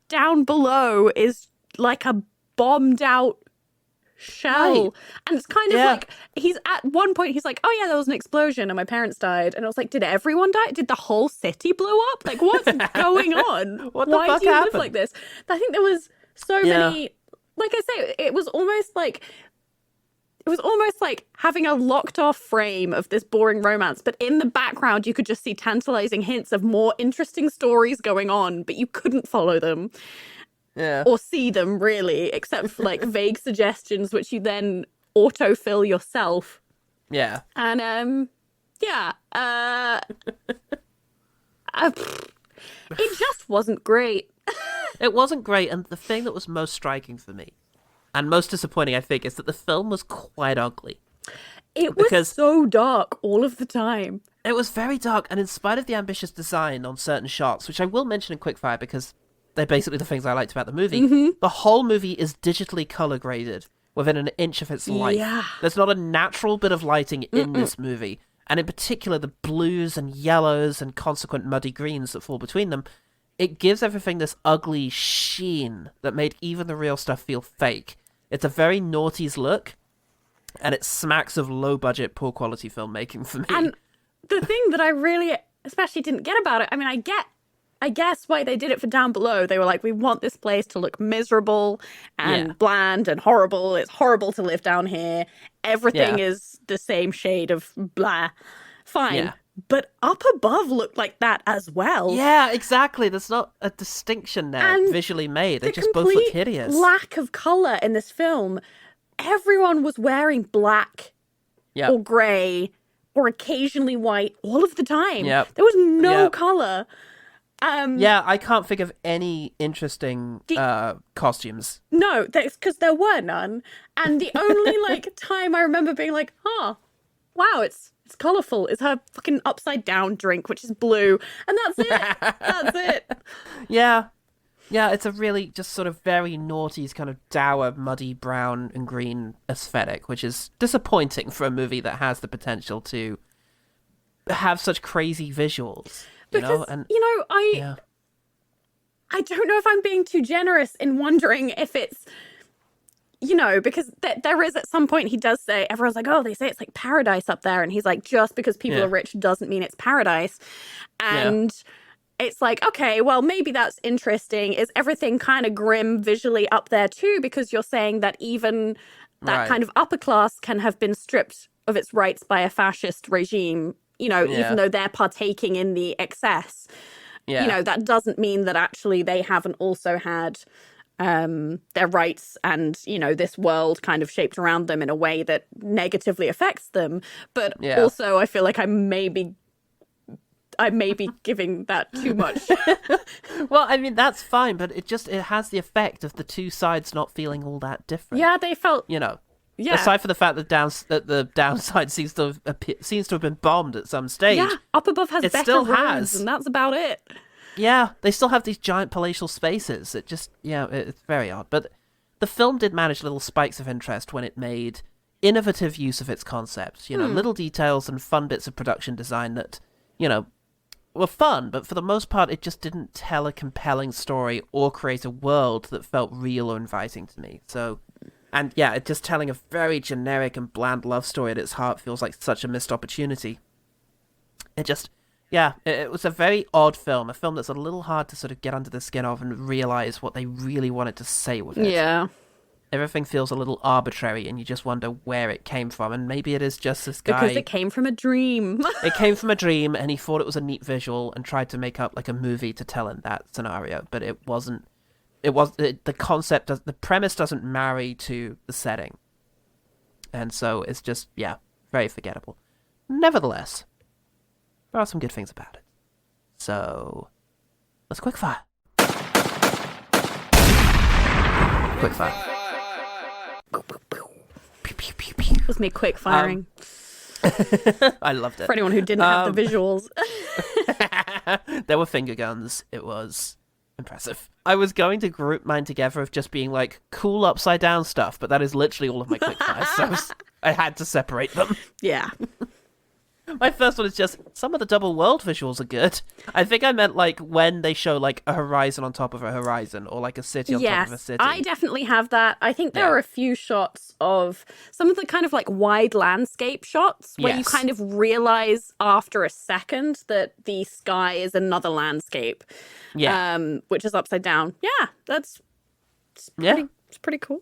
Down Below is like a bombed out shell. Right. And it's kind of like, he's at one point, he's like, oh yeah, there was an explosion and my parents died. And I was like, did everyone die? Did the whole city blow up? Like, what's going on? What the Why fuck do you happened? live like this? I think there was so many, like I say, it was almost like having a locked off frame of this boring romance, but in the background you could just see tantalizing hints of more interesting stories going on, but you couldn't follow them. Yeah. Or see them, really, except for like vague suggestions, which you then autofill yourself. Yeah. And it just wasn't great. It wasn't great, and the thing that was most striking for me, and most disappointing, I think, is that the film was quite ugly. It was so dark all of the time. It was very dark, and in spite of the ambitious design on certain shots, which I will mention in quickfire because they're basically the things I liked about the movie, the whole movie is digitally color graded within an inch of its life. Yeah. There's not a natural bit of lighting in this movie, and in particular the blues and yellows and consequent muddy greens that fall between them. It gives everything this ugly sheen that made even the real stuff feel fake. It's a very noughties look, and it smacks of low-budget, poor-quality filmmaking for me. And the thing that I really especially didn't get about it, I mean, I guess why they did it for Down Below. They were like, we want this place to look miserable and bland and horrible. It's horrible to live down here. Everything is the same shade of blah. Fine. Yeah. But Up Above looked like that as well. Yeah, exactly. There's not a distinction there visually made. They just both look hideous. Lack of colour in this film. Everyone was wearing black or grey or occasionally white all of the time. Yep. There was no colour. I can't think of any interesting costumes. No, that's because there were none. And the only time I remember being like, oh, wow, it's colourful, is her fucking upside down drink, which is blue. And that's it. That's it. Yeah. Yeah, it's a really just sort of very noughties kind of dour, muddy brown and green aesthetic, which is disappointing for a movie that has the potential to have such crazy visuals. Because, I don't know if I'm being too generous in wondering if it's, because there is at some point he does say, everyone's like, oh, they say it's like paradise up there. And he's like, just because people are rich doesn't mean it's paradise. And it's like, okay, well, maybe that's interesting. Is everything kind of grim visually up there too? Because you're saying that even that kind of upper class can have been stripped of its rights by a fascist regime, even though they're partaking in the excess. That doesn't mean that actually they haven't also had their rights and, this world kind of shaped around them in a way that negatively affects them. But also I feel like I may be giving that too much. Well, I mean, that's fine, but it has the effect of the two sides not feeling all that different. Yeah, they felt... Yeah. Aside from the fact that the downside seems to have been bombed at some stage. Yeah, Up Above has better still roads, has. and that's about it. Yeah, they still have these giant palatial spaces. It just, it's very odd. But the film did manage little spikes of interest when it made innovative use of its concepts. Little details and fun bits of production design that, were fun, but for the most part, it just didn't tell a compelling story or create a world that felt real or inviting to me. So... And it just telling a very generic and bland love story at its heart feels like such a missed opportunity. It just, it was a very odd film, a film that's a little hard to sort of get under the skin of and realize what they really wanted to say with it. Yeah. Everything feels a little arbitrary and you just wonder where it came from, and maybe it is just this guy... Because it came from a dream. It came from a dream and he thought it was a neat visual and tried to make up like a movie to tell in that scenario, but it wasn't. The concept, the premise doesn't marry to the setting. And so it's just, very forgettable. Nevertheless, there are some good things about it. So, let's quickfire. Quickfire. It was me quick firing. I loved it. For anyone who didn't have the visuals. There were finger guns. It was... impressive. I was going to group mine together of just being like cool upside down stuff, but that is literally all of my quick fires, so I had to separate them. Yeah. My first one is just some of the double world visuals are good. I think I meant like when they show like a horizon on top of a horizon or like a city on top of a city. I definitely have that. I think there are a few shots of some of the kind of like wide landscape shots where you kind of realize after a second that the sky is another landscape. Yeah. Which is upside down. Yeah, it's pretty cool.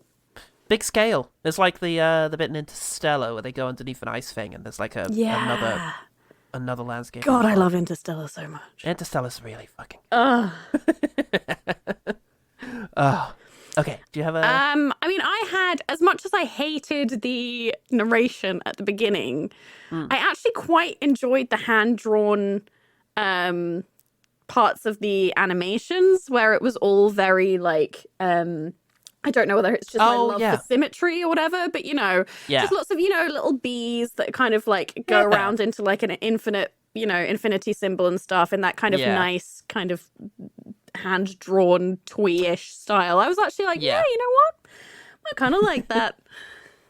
Big scale. There's like the bit in Interstellar where they go underneath an ice thing and there's like another landscape. God, I love Interstellar so much. Interstellar's really fucking okay. Do you have a I mean, I had, as much as I hated the narration at the beginning, I actually quite enjoyed the hand-drawn parts of the animations where it was all very like I don't know whether it's just my love for symmetry or whatever, but just lots of, little bees that kind of like go around into like an infinite, infinity symbol and stuff, and that kind of nice kind of hand-drawn twee-ish style. I was actually like, yeah, you know what? I kind of like that.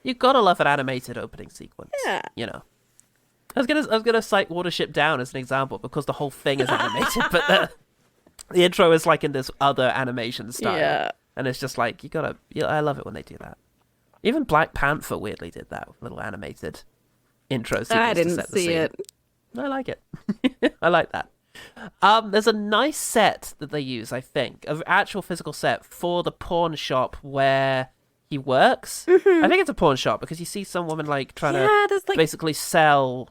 You gotta love an animated opening sequence. Yeah. I was gonna cite Watership Down as an example because the whole thing is animated, but the intro is like in this other animation style. Yeah. And it's just like, I love it when they do that. Even Black Panther weirdly did that with little animated intro sequence. I didn't see it. I like it. I like that. There's a nice set that they use, I think, an actual physical set for the pawn shop where he works. I think it's a pawn shop because you see some woman like trying to basically sell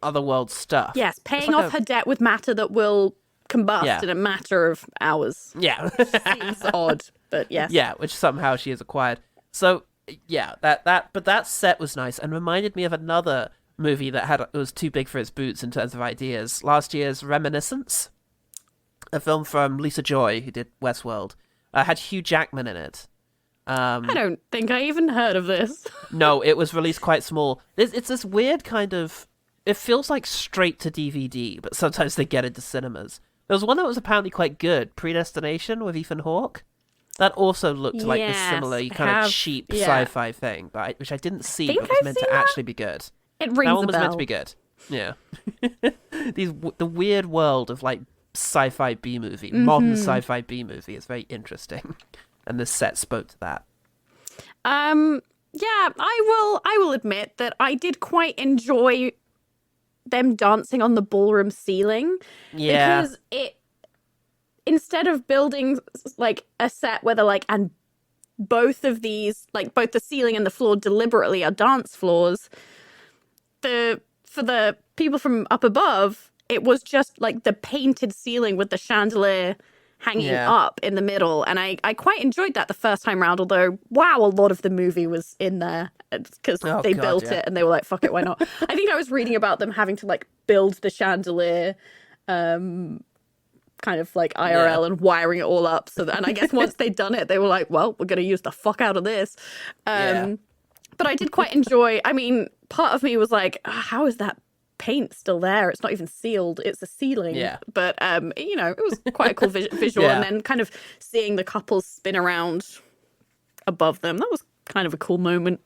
otherworld stuff. Yes, paying off her debt with matter that will combust in a matter of hours. Yeah. Seems odd, but yes. Yeah, which somehow she has acquired. So, yeah, but that set was nice and reminded me of another movie that was too big for its boots in terms of ideas. Last year's Reminiscence, a film from Lisa Joy, who did Westworld, had Hugh Jackman in it. I don't think I even heard of this. No, it was released quite small. It's this weird kind of... It feels like straight to DVD, but sometimes they get into cinemas. There was one that was apparently quite good, Predestination with Ethan Hawke. That also looked like this similar kind of cheap sci-fi thing, which I didn't see, but was meant to actually be good. It rings a bell. That one was meant to be good. Yeah. The weird world of like sci-fi B-movie, modern sci-fi B-movie is very interesting. And this set spoke to that. Yeah, I will admit that I did quite enjoy them dancing on the ballroom ceiling. Yeah. Because instead of building like a set where they're like, and both of these, like both the ceiling and the floor deliberately are dance floors, for the people from up above, it was just like the painted ceiling with the chandelier hanging up in the middle. And I quite enjoyed that the first time round, although, wow, a lot of the movie was in there because they built it and they were like, fuck it, why not? I think I was reading about them having to like build the chandelier kind of like IRL and wiring it all up. And I guess once they'd done it, they were like, well, we're going to use the fuck out of this. But I did quite enjoy, I mean, part of me was like, how is that paint still there? It's not even sealed. It's a ceiling. Yeah. But, it was quite a cool visual. And then kind of seeing the couples spin around above them, that was kind of a cool moment.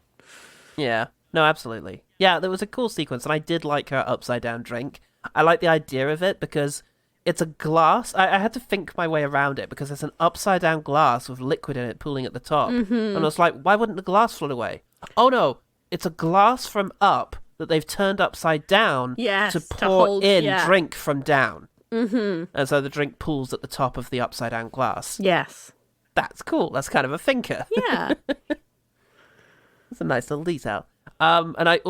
Yeah. No, absolutely. Yeah, there was a cool sequence, and I did like her upside down drink. I like the idea of it because it's a glass. I had to think my way around it because there's an upside down glass with liquid in it pooling at the top. And I was like, why wouldn't the glass float away? Oh no, it's a glass from up that they've turned upside down to pour drink from down. And so the drink pools at the top of the upside down glass. Yes. That's cool. That's kind of a thinker. Yeah. That's a nice little detail. And I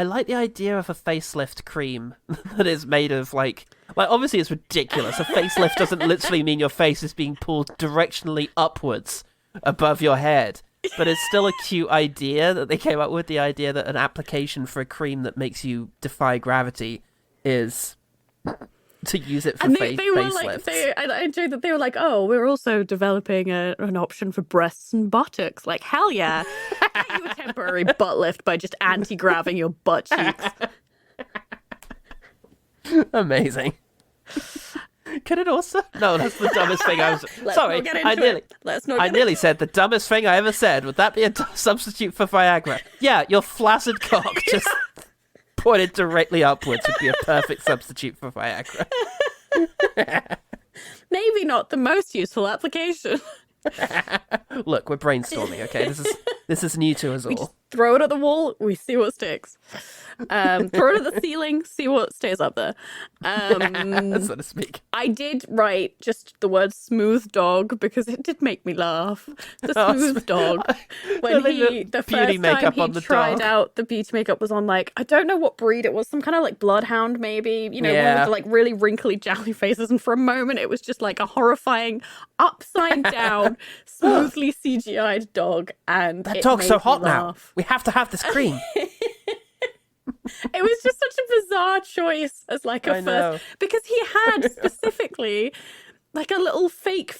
like the idea of a facelift cream that is made of like obviously it's ridiculous. A facelift doesn't literally mean your face is being pulled directionally upwards above your head. But it's still a cute idea that they came up with, the idea that an application for a cream that makes you defy gravity is to use it for facelifts. I enjoyed that they were like, oh, we're also developing an option for breasts and buttocks. Like, hell yeah. Get you a temporary butt lift by just anti-graving your butt cheeks. Amazing. Could it also? No, that's the dumbest thing I was... Sorry, I nearly said the dumbest thing I ever said. Would that be a substitute for Viagra? Yeah, your flaccid cock just pointed directly upwards would be a perfect substitute for Viagra. Maybe not the most useful application. Look, we're brainstorming, okay? This is new to us We all. just throw it at the wall, we see what sticks. Throw it at the ceiling, see what stays up there. So to speak. I did write just the word smooth dog because it did make me laugh. The smooth dog. When the first time he tried out the beauty makeup was on, like, I don't know what breed it was, some kind of like bloodhound maybe, one with the like really wrinkly jowly faces, and for a moment it was just like a horrifying upside down smoothly CGI'd dog, and that it dog's made so me hot laugh. now. We have to have this cream. It was just such a bizarre choice as like a first, because he had specifically like a little fake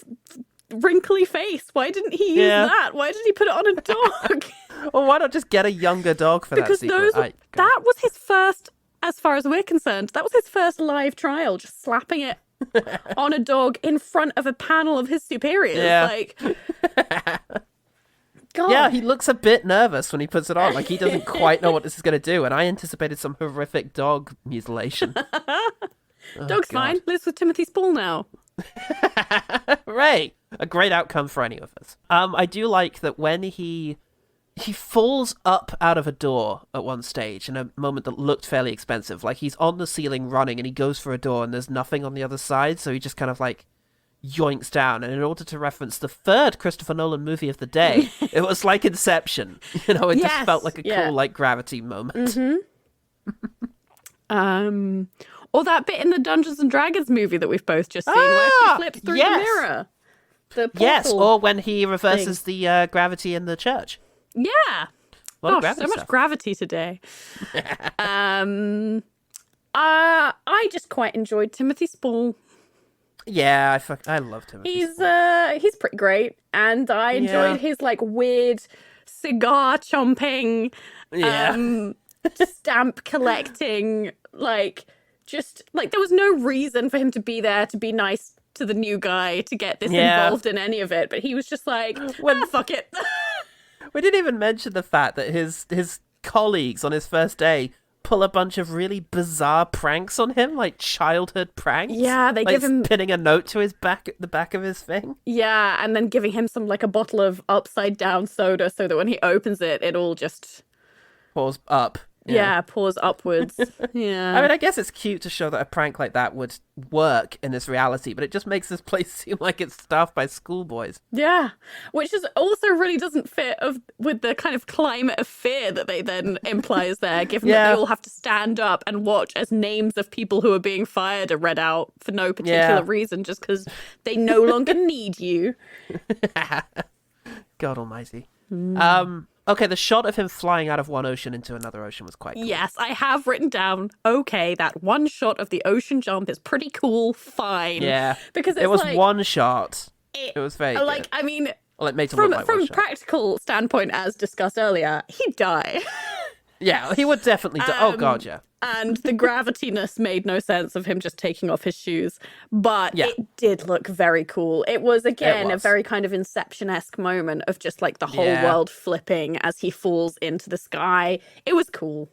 wrinkly face. Why didn't he use that? Why did he put it on a dog? Well, why not just get a younger dog for because that sequel? that was his first, as far as we're concerned, that was his first live trial, just slapping it on a dog in front of a panel of his superiors. Yeah. Like, God. Yeah, he looks a bit nervous when he puts it on. Like, he doesn't quite know what this is going to do, and I anticipated some horrific dog mutilation. Dog's fine. Lives with Timothy Spall now. Hooray! A great outcome for any of us. I do like that when he falls up out of a door at one stage in a moment that looked fairly expensive. Like, he's on the ceiling running, and he goes for a door, and there's nothing on the other side, so he just kind of, like, yoinks down. And in order to reference the third Christopher Nolan movie of the day, it was like Inception. It just felt like a cool, like, Gravity moment. Or that bit in the Dungeons and Dragons movie that we've both just seen, where she flips through the mirror. Yes, or when he reverses the gravity in the church. Yeah. Gosh, so much stuff. gravity today. I just quite enjoyed Timothy Spall. Yeah, I love him. He's pretty great, and I enjoyed his like weird cigar chomping, stamp collecting, like just like there was no reason for him to be there to be nice to the new guy, to get this involved in any of it, but he was just like, fuck it. We didn't even mention the fact that his colleagues on his first day pull a bunch of really bizarre pranks on him, like childhood pranks. Yeah, they give him pinning a note to his the back of his thing. Yeah, and then giving him a bottle of upside down soda so that when he opens it, it all just pours up. Yeah, pours upwards. Yeah. I mean, I guess it's cute to show that a prank like that would work in this reality, but it just makes this place seem like it's staffed by schoolboys. Yeah, which is also really doesn't fit with the kind of climate of fear that they then implies there, given that they all have to stand up and watch as names of people who are being fired are read out for no particular reason, just because they no longer need you. God almighty. Okay, the shot of him flying out of one ocean into another ocean was quite cool. Yes, I have written down, okay, that one shot of the ocean jump is pretty cool, fine. Yeah. Because it was like, one shot. It was very like, good. I mean, well, it made from one practical standpoint, as discussed earlier, he'd die. Yeah, he would definitely die. Oh, God, yeah. And the gravitiness made no sense of him just taking off his shoes. But it did look very cool. It was, again, a very kind of Inception-esque moment of just like the whole world flipping as he falls into the sky. It was cool.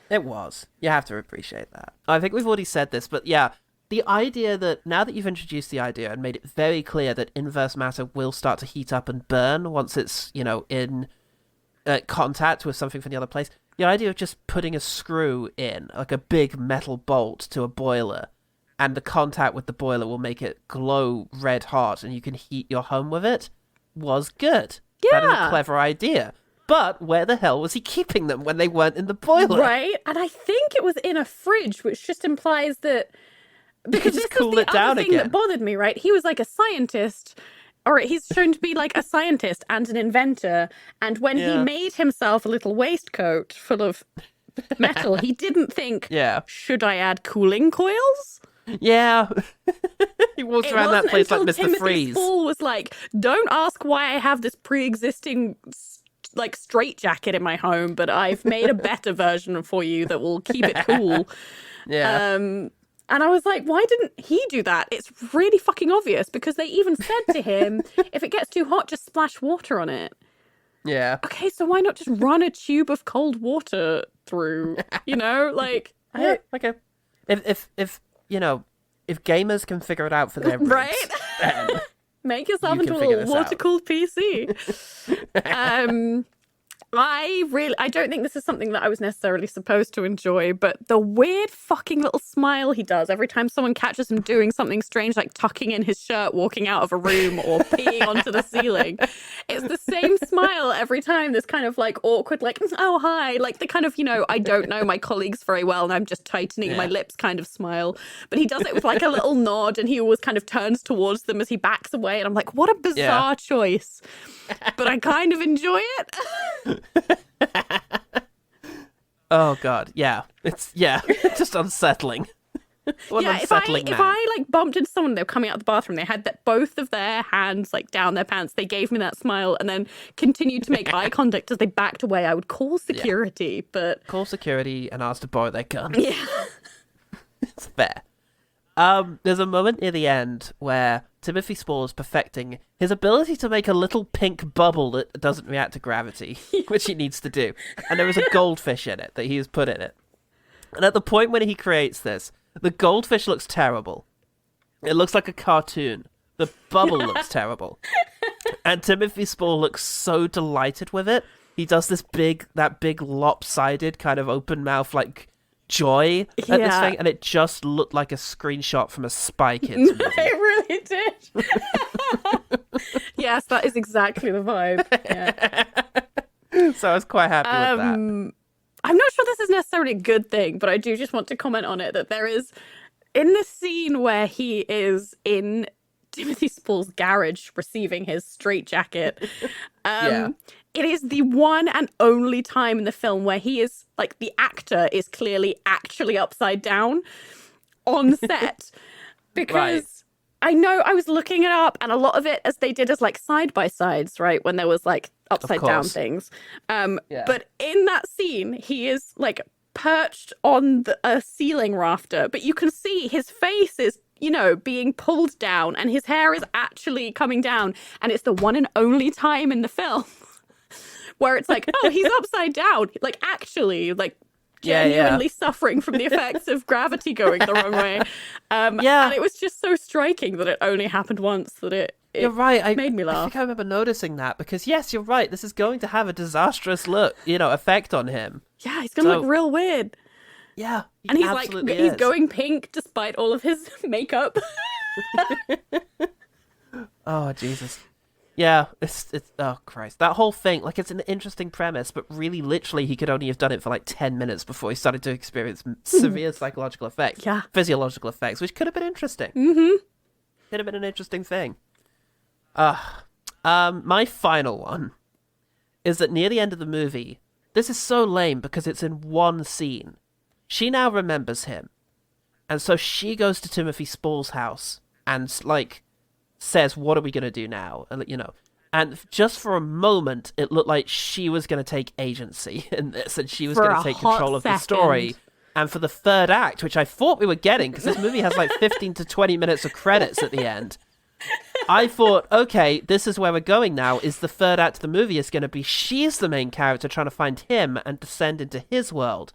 It was. You have to appreciate that. I think we've already said this, but yeah, the idea that now that you've introduced the idea and made it very clear that inverse matter will start to heat up and burn once it's, in contact with something from the other place. The idea of just putting a screw in, like a big metal bolt to a boiler, and the contact with the boiler will make it glow red hot and you can heat your home with it, was good. Yeah. That is a clever idea. But where the hell was he keeping them when they weren't in the boiler? Right? And I think it was in a fridge, which just implies that... Because this was the other thing that bothered me, right? He was like a scientist... Or he's shown to be like a scientist and an inventor. And when he made himself a little waistcoat full of metal, he didn't think, should I add cooling coils? Yeah. He walks around that place like Mr. Timothy Freeze. Spall was like, don't ask why I have this pre-existing like straitjacket in my home, but I've made a better version for you that will keep it cool. Yeah. And I was like, why didn't he do that? It's really fucking obvious because they even said to him, if it gets too hot, just splash water on it. Yeah. Okay, so why not just run a tube of cold water through? You know, like Yeah, okay. If you know, if gamers can figure it out for their roots, right? then Make yourself you into can a figure little this out. water-cooled PC. I don't think this is something that I was necessarily supposed to enjoy, but the weird fucking little smile he does every time someone catches him doing something strange, like tucking in his shirt, walking out of a room, or peeing onto the ceiling. It's the same smile every time, this kind of like awkward, like, oh, hi, like the kind of, you know, I don't know my colleagues very well and I'm just tightening my lips kind of smile. But he does it with like a little nod, and he always kind of turns towards them as he backs away. And I'm like, what a bizarre choice. But I kind of enjoy it. Oh god, yeah. It's just unsettling. What an unsettling if man. I like bumped into someone, they were coming out of the bathroom, they had both of their hands like down their pants, they gave me that smile and then continued to make eye contact as they backed away, I would call security, but call security and ask to borrow their gun. Yeah. It's fair. There's a moment near the end where Timothy Spall is perfecting his ability to make a little pink bubble that doesn't react to gravity, which he needs to do. And there is a goldfish in it that he has put in it. And at the point when he creates this, the goldfish looks terrible. It looks like a cartoon. The bubble looks terrible. And Timothy Spall looks so delighted with it. He does that big lopsided kind of open mouth, like, joy at this thing, and it just looked like a screenshot from a Spy Kids movie. It really did. Yes, that is exactly the vibe. Yeah. So I was quite happy with that. I'm not sure this is necessarily a good thing, but I do just want to comment on it that there is, in the scene where he is in Timothy Spall's garage receiving his straitjacket, it is the one and only time in the film where he is, like, the actor is clearly actually upside down on set. Because I know I was looking it up, and a lot of it, as they did as, like, side-by-sides, right? When there was, like, upside-down things. But in that scene, he is, like, perched on a ceiling rafter, but you can see his face is, you know, being pulled down, and his hair is actually coming down, and it's the one and only time in the film where it's like, oh, he's upside down, like, actually, like, genuinely suffering from the effects of gravity going the wrong way. And it was just so striking that it only happened once that it you're right. Made me laugh. I think I remember noticing that because, yes, you're right. This is going to have a disastrous effect on him. Yeah, he's going to look real weird. Yeah, and he's like, he's going pink despite all of his makeup. Oh, Jesus. Yeah, it's oh Christ. That whole thing, like, it's an interesting premise, but really, literally, he could only have done it for like 10 minutes before he started to experience severe psychological effects. Yeah. Physiological effects, which could have been interesting. Mm-hmm. Could have been an interesting thing. My final one is that near the end of the movie, this is so lame because it's in one scene. She now remembers him. And so she goes to Timothy Spall's house and, like, says, what are we going to do now? And, you know, and just for a moment, it looked like she was going to take agency in this and she was going to take control of the story. And for the third act, which I thought we were getting, because this movie has like 15 to 20 minutes of credits at the end, I thought, okay, this is where we're going now, is the third act of the movie is going to be she's the main character trying to find him and descend into his world.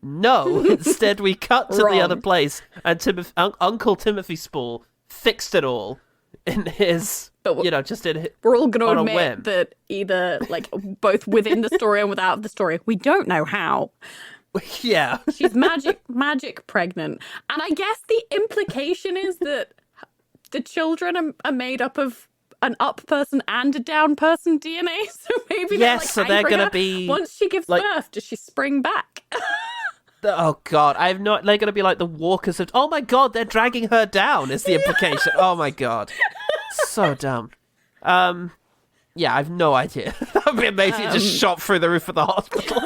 No, instead we cut to the other place and Uncle Timothy Spall fixed it all in his, just in his, we're all going to admit that either, like, both within the story and without the story, we don't know how. Yeah. She's magic pregnant. And I guess the implication is that the children are made up of an up person and a down person DNA. So maybe they're going to be... Once she gives birth, does she spring back? Oh, God. They're going to be like the walkers of... Oh, my God, they're dragging her down is the implication. Oh, my God. So dumb. Yeah, I have no idea. That would be amazing. Just shot through the roof of the hospital.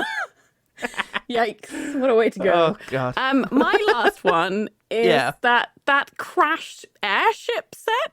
Yikes. What a way to go. Oh, God. My last one is that crashed airship set, ?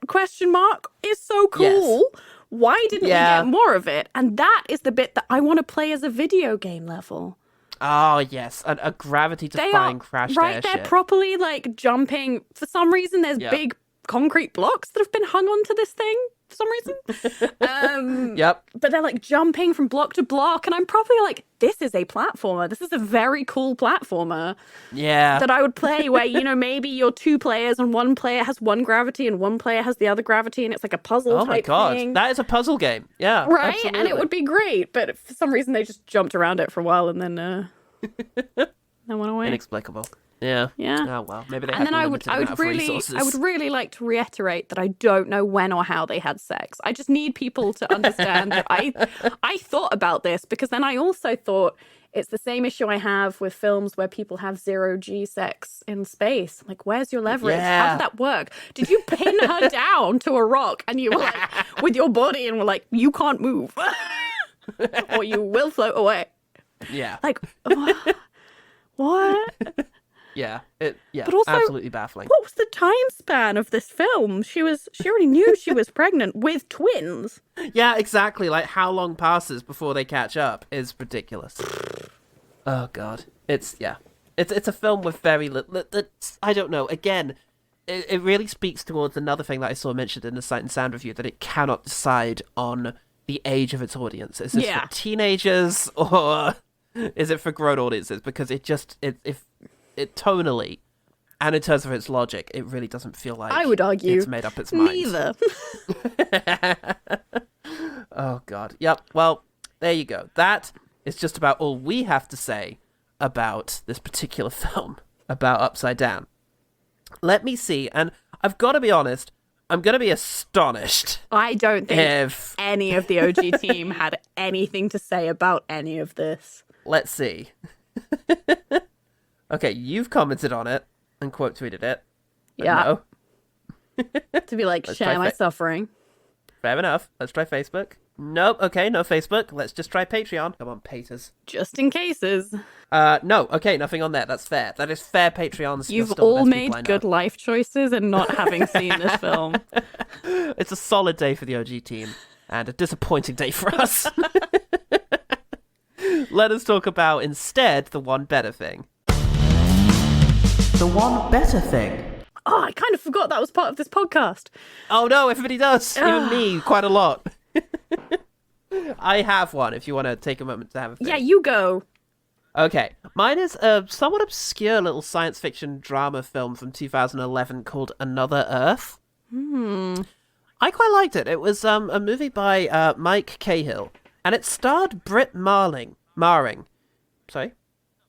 Is so cool. Yes. Why didn't we get more of it? And that is the bit that I want to play as a video game level. Oh, yes. A gravity-defying crashed airship. They're properly, like, jumping. For some reason, there's big concrete blocks that have been hung onto this thing. for some reason. Yep. But they're like jumping from block to block, and I'm probably like, this is a platformer. This is a very cool platformer. Yeah. That I would play where, you know, maybe you're two players and one player has one gravity and one player has the other gravity, and it's like a puzzle Oh my type god, thing. that is a puzzle game. Yeah. Right? Absolutely. And it would be great, but for some reason they just jumped around it for a while and then they went away. Inexplicable. Yeah. Yeah. Oh well, maybe they And had then I would really like to reiterate that I don't know when or how they had sex. I just need people to understand that I thought about this, because then I also thought it's the same issue I have with films where people have 0G sex in space. Like, where's your leverage? Yeah. How did that work? Did you pin her down to a rock and you were like, with your body, and were like, you can't move or you will float away? Yeah. Like, what? Yeah. But also, absolutely baffling. What was the time span of this film? She already knew she was pregnant with twins. Yeah, exactly. Like, how long passes before they catch up is ridiculous. Oh god. It's a film with very little. I don't know. Again, it really speaks towards another thing that I saw mentioned in the Sight and Sound review, that it cannot decide on the age of its audience. Is this for teenagers or is it for grown audiences? Because it tonally and in terms of its logic, it really doesn't feel like, I would argue, it's made up its mind. Neither. Oh god. Yep. Well, there you go. That is just about all we have to say about this particular film, about Upside Down. Let me see, and I've got to be honest, I'm going to be astonished. I don't think any of the OG team had anything to say about any of this. Let's see. Okay, you've commented on it and quote tweeted it. Yeah. No. To be like, share my suffering. Fair enough. Let's try Facebook. Nope. Okay, no Facebook. Let's just try Patreon. Come on, Paters. Just in cases. No. Okay, nothing on there. That's fair. That is fair, Patreons. You've all made good life choices in not having seen this film. It's a solid day for the OG team and a disappointing day for us. Let us talk about, instead, the one better thing. The one better thing. Oh, I kind of forgot that was part of this podcast. Oh no, everybody does. Even me, quite a lot. I have one, if you want to take a moment to have a think. Yeah, you go. Okay, mine is a somewhat obscure little science fiction drama film from 2011 called Another Earth. I quite liked it. It was a movie by Mike Cahill, and it starred Britt Marling. Sorry?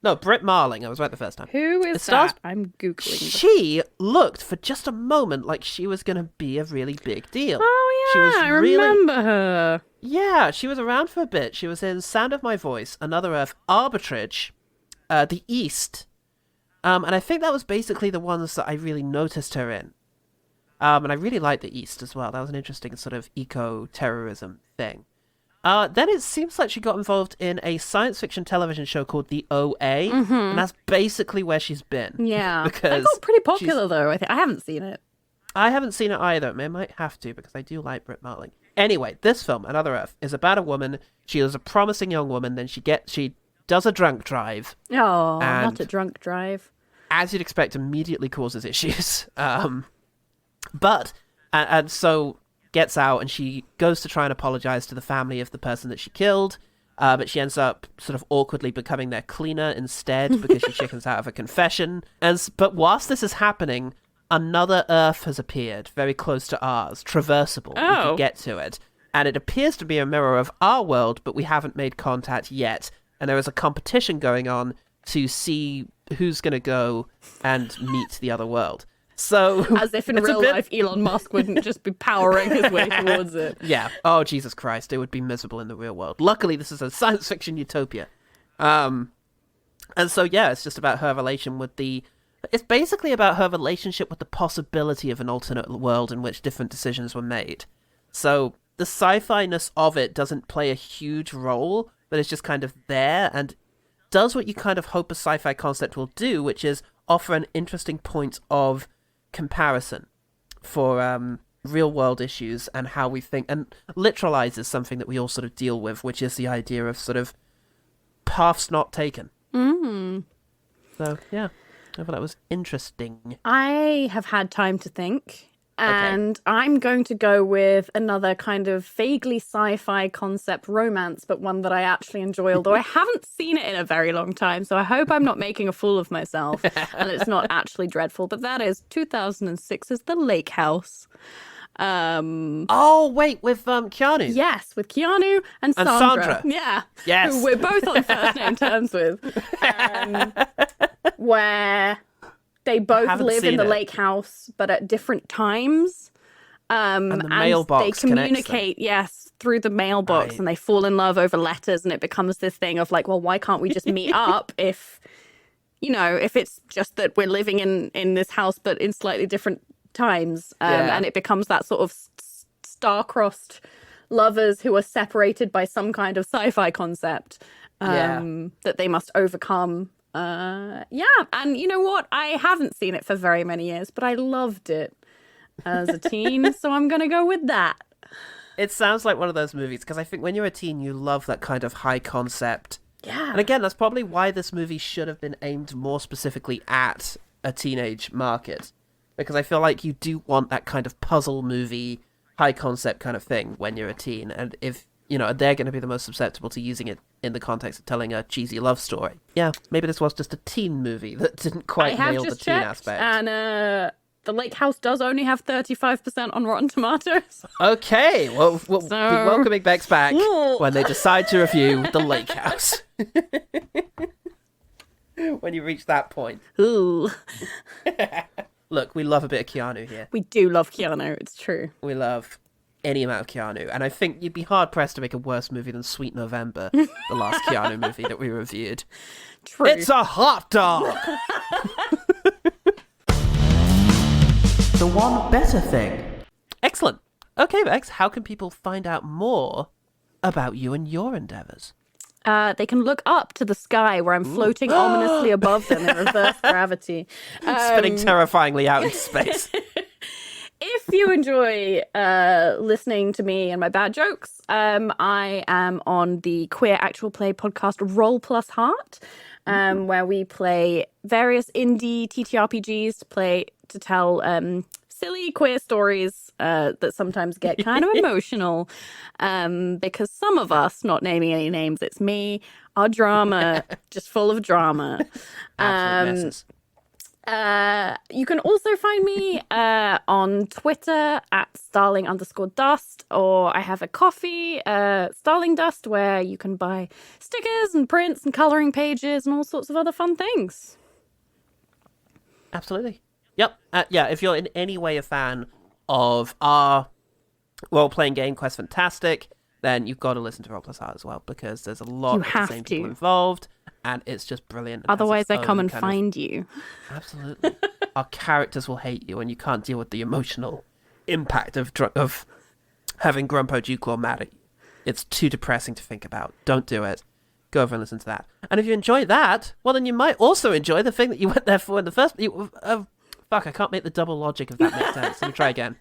No, Britt Marling. I was right the first time. Who is that? I'm Googling. She looked for just a moment like she was going to be a really big deal. Oh, yeah, I remember her. Yeah, she was around for a bit. She was in Sound of My Voice, Another Earth, Arbitrage, The East, and I think that was basically the ones that I really noticed her in. And I really liked The East as well. That was an interesting sort of eco-terrorism thing. Then it seems like she got involved in a science fiction television show called The OA, and that's basically where she's been. Yeah, because that got pretty popular though. I haven't seen it. I haven't seen it either. I might have to, because I do like Britt Marling. Anyway, this film, Another Earth, is about a woman. She is a promising young woman. Then she does a drunk drive. Oh, not a drunk drive. As you'd expect, immediately causes issues. But so gets out, and she goes to try and apologize to the family of the person that she killed. But she ends up sort of awkwardly becoming their cleaner instead, because she chickens out of a confession. But whilst this is happening, another Earth has appeared very close to ours, traversable. We can get to it. And it appears to be a mirror of our world, but we haven't made contact yet. And there is a competition going on to see who's going to go and meet the other world. So, as if in real life Elon Musk wouldn't just be powering his way towards it. Yeah. Oh, Jesus Christ. It would be miserable in the real world. Luckily, this is a science fiction utopia. And so, yeah, it's just about her relation with It's basically about her relationship with the possibility of an alternate world in which different decisions were made. So, the sci-fi-ness of it doesn't play a huge role, but it's just kind of there, and does what you kind of hope a sci-fi concept will do, which is offer an interesting point of comparison for real-world issues and how we think, and literalizes something that we all sort of deal with, which is the idea of sort of paths not taken. So, yeah. I thought that was interesting. I have had time to think. And I'm going to go with another kind of vaguely sci-fi concept romance, but one that I actually enjoy, although I haven't seen it in a very long time. So I hope I'm not making a fool of myself and it's not actually dreadful. But that is 2006's The Lake House. Oh, wait, with Keanu? Yes, with Keanu and Sandra. Yeah. Yes. Who we're both on first name terms with. Where they both live in the lake house, but at different times. And the mailbox they communicate, yes, through the mailbox, and they fall in love over letters, and it becomes this thing of like, well, why can't we just meet up if it's just that we're living in this house, but in slightly different times. And it becomes that sort of star-crossed lovers who are separated by some kind of sci-fi concept that they must overcome. And you know what? I haven't seen it for very many years, but I loved it as a teen, so I'm gonna go with that. It sounds like one of those movies, because I think when you're a teen, you love that kind of high concept. Yeah. And again, that's probably why this movie should have been aimed more specifically at a teenage market, because I feel like you do want that kind of puzzle movie, high concept kind of thing when you're a teen, and if they're going to be the most susceptible to using it in the context of telling a cheesy love story. Yeah, maybe this was just a teen movie that didn't quite nail the teen aspect. And The Lake House does only have 35% on Rotten Tomatoes. Okay, well, we'll be welcoming Becs back when they decide to review The Lake House. When you reach that point. Ooh. Look, we love a bit of Keanu here. We do love Keanu, it's true. We love any amount of Keanu, and I think you'd be hard-pressed to make a worse movie than Sweet November, the last Keanu movie that we reviewed. True. It's a hot dog! The one better thing. Excellent. Okay, Bex, how can people find out more about you and your endeavors? They can look up to the sky where I'm floating ominously above them in reverse gravity. Spinning terrifyingly out in space. If you enjoy listening to me and my bad jokes, I am on the queer actual play podcast Roll Plus Heart, where we play various indie TTRPGs to tell silly queer stories that sometimes get kind of emotional, because some of us, not naming any names, it's me, are drama, just full of drama. Absolute messes. You can also find me on Twitter at Starling_Dust, or I have a coffee, Starling Dust, where you can buy stickers and prints and colouring pages and all sorts of other fun things. Absolutely. Yep. If you're in any way a fan of our role-playing game, Quest Fantastic, then you've got to listen to Roll Plus Heart as well, because there's a lot of the same people involved, and it's just brilliant. Otherwise, I come and find you. Absolutely. Our characters will hate you, and you can't deal with the emotional impact of having Grumpo Dewclaw mad at you. It's too depressing to think about. Don't do it. Go over and listen to that. And if you enjoy that, well, then you might also enjoy the thing that you went there for in the first... Fuck, I can't make the double logic of that make sense. Let me try again.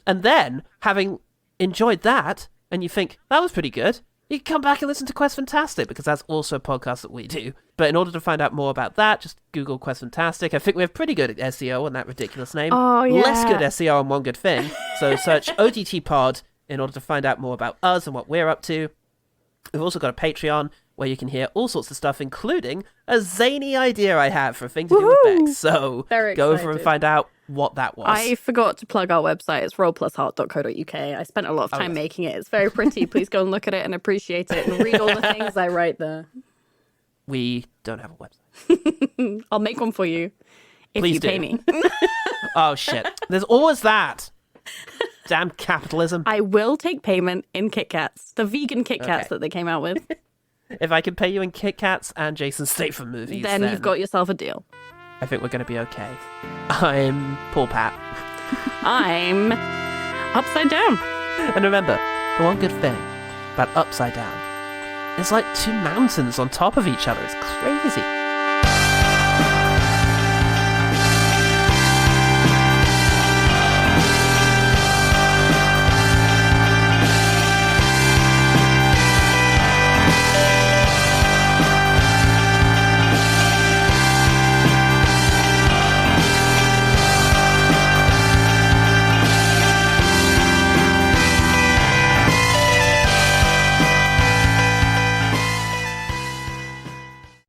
And then, having enjoyed that, and you think, that was pretty good, you can come back and listen to Quest Fantastic, because that's also a podcast that we do. But in order to find out more about that, just Google Quest Fantastic. I think we have pretty good SEO on that ridiculous name. Oh, yeah. Less good SEO on One Good Thing. So search ODT Pod in order to find out more about us and what we're up to. We've also got a Patreon where you can hear all sorts of stuff, including a zany idea I have for a thing to do with Becs. So go over and find out what that was. I forgot to plug our website. It's rollplusheart.co.uk. I spent a lot of time making it. It's very pretty. Please go and look at it and appreciate it and read all the things I write there. We don't have a website. I'll make one for you if Please you pay me. Oh, shit. There's always that. Damn capitalism. I will take payment in Kit Kats. The vegan Kit Kats that they came out with. If I can pay you in Kit Kats and Jason Statham movies, then you've got yourself a deal. I think we're going to be okay. I'm Paul Pat. I'm Upside Down. And remember, the one good thing about Upside Down is like two mountains on top of each other. It's crazy.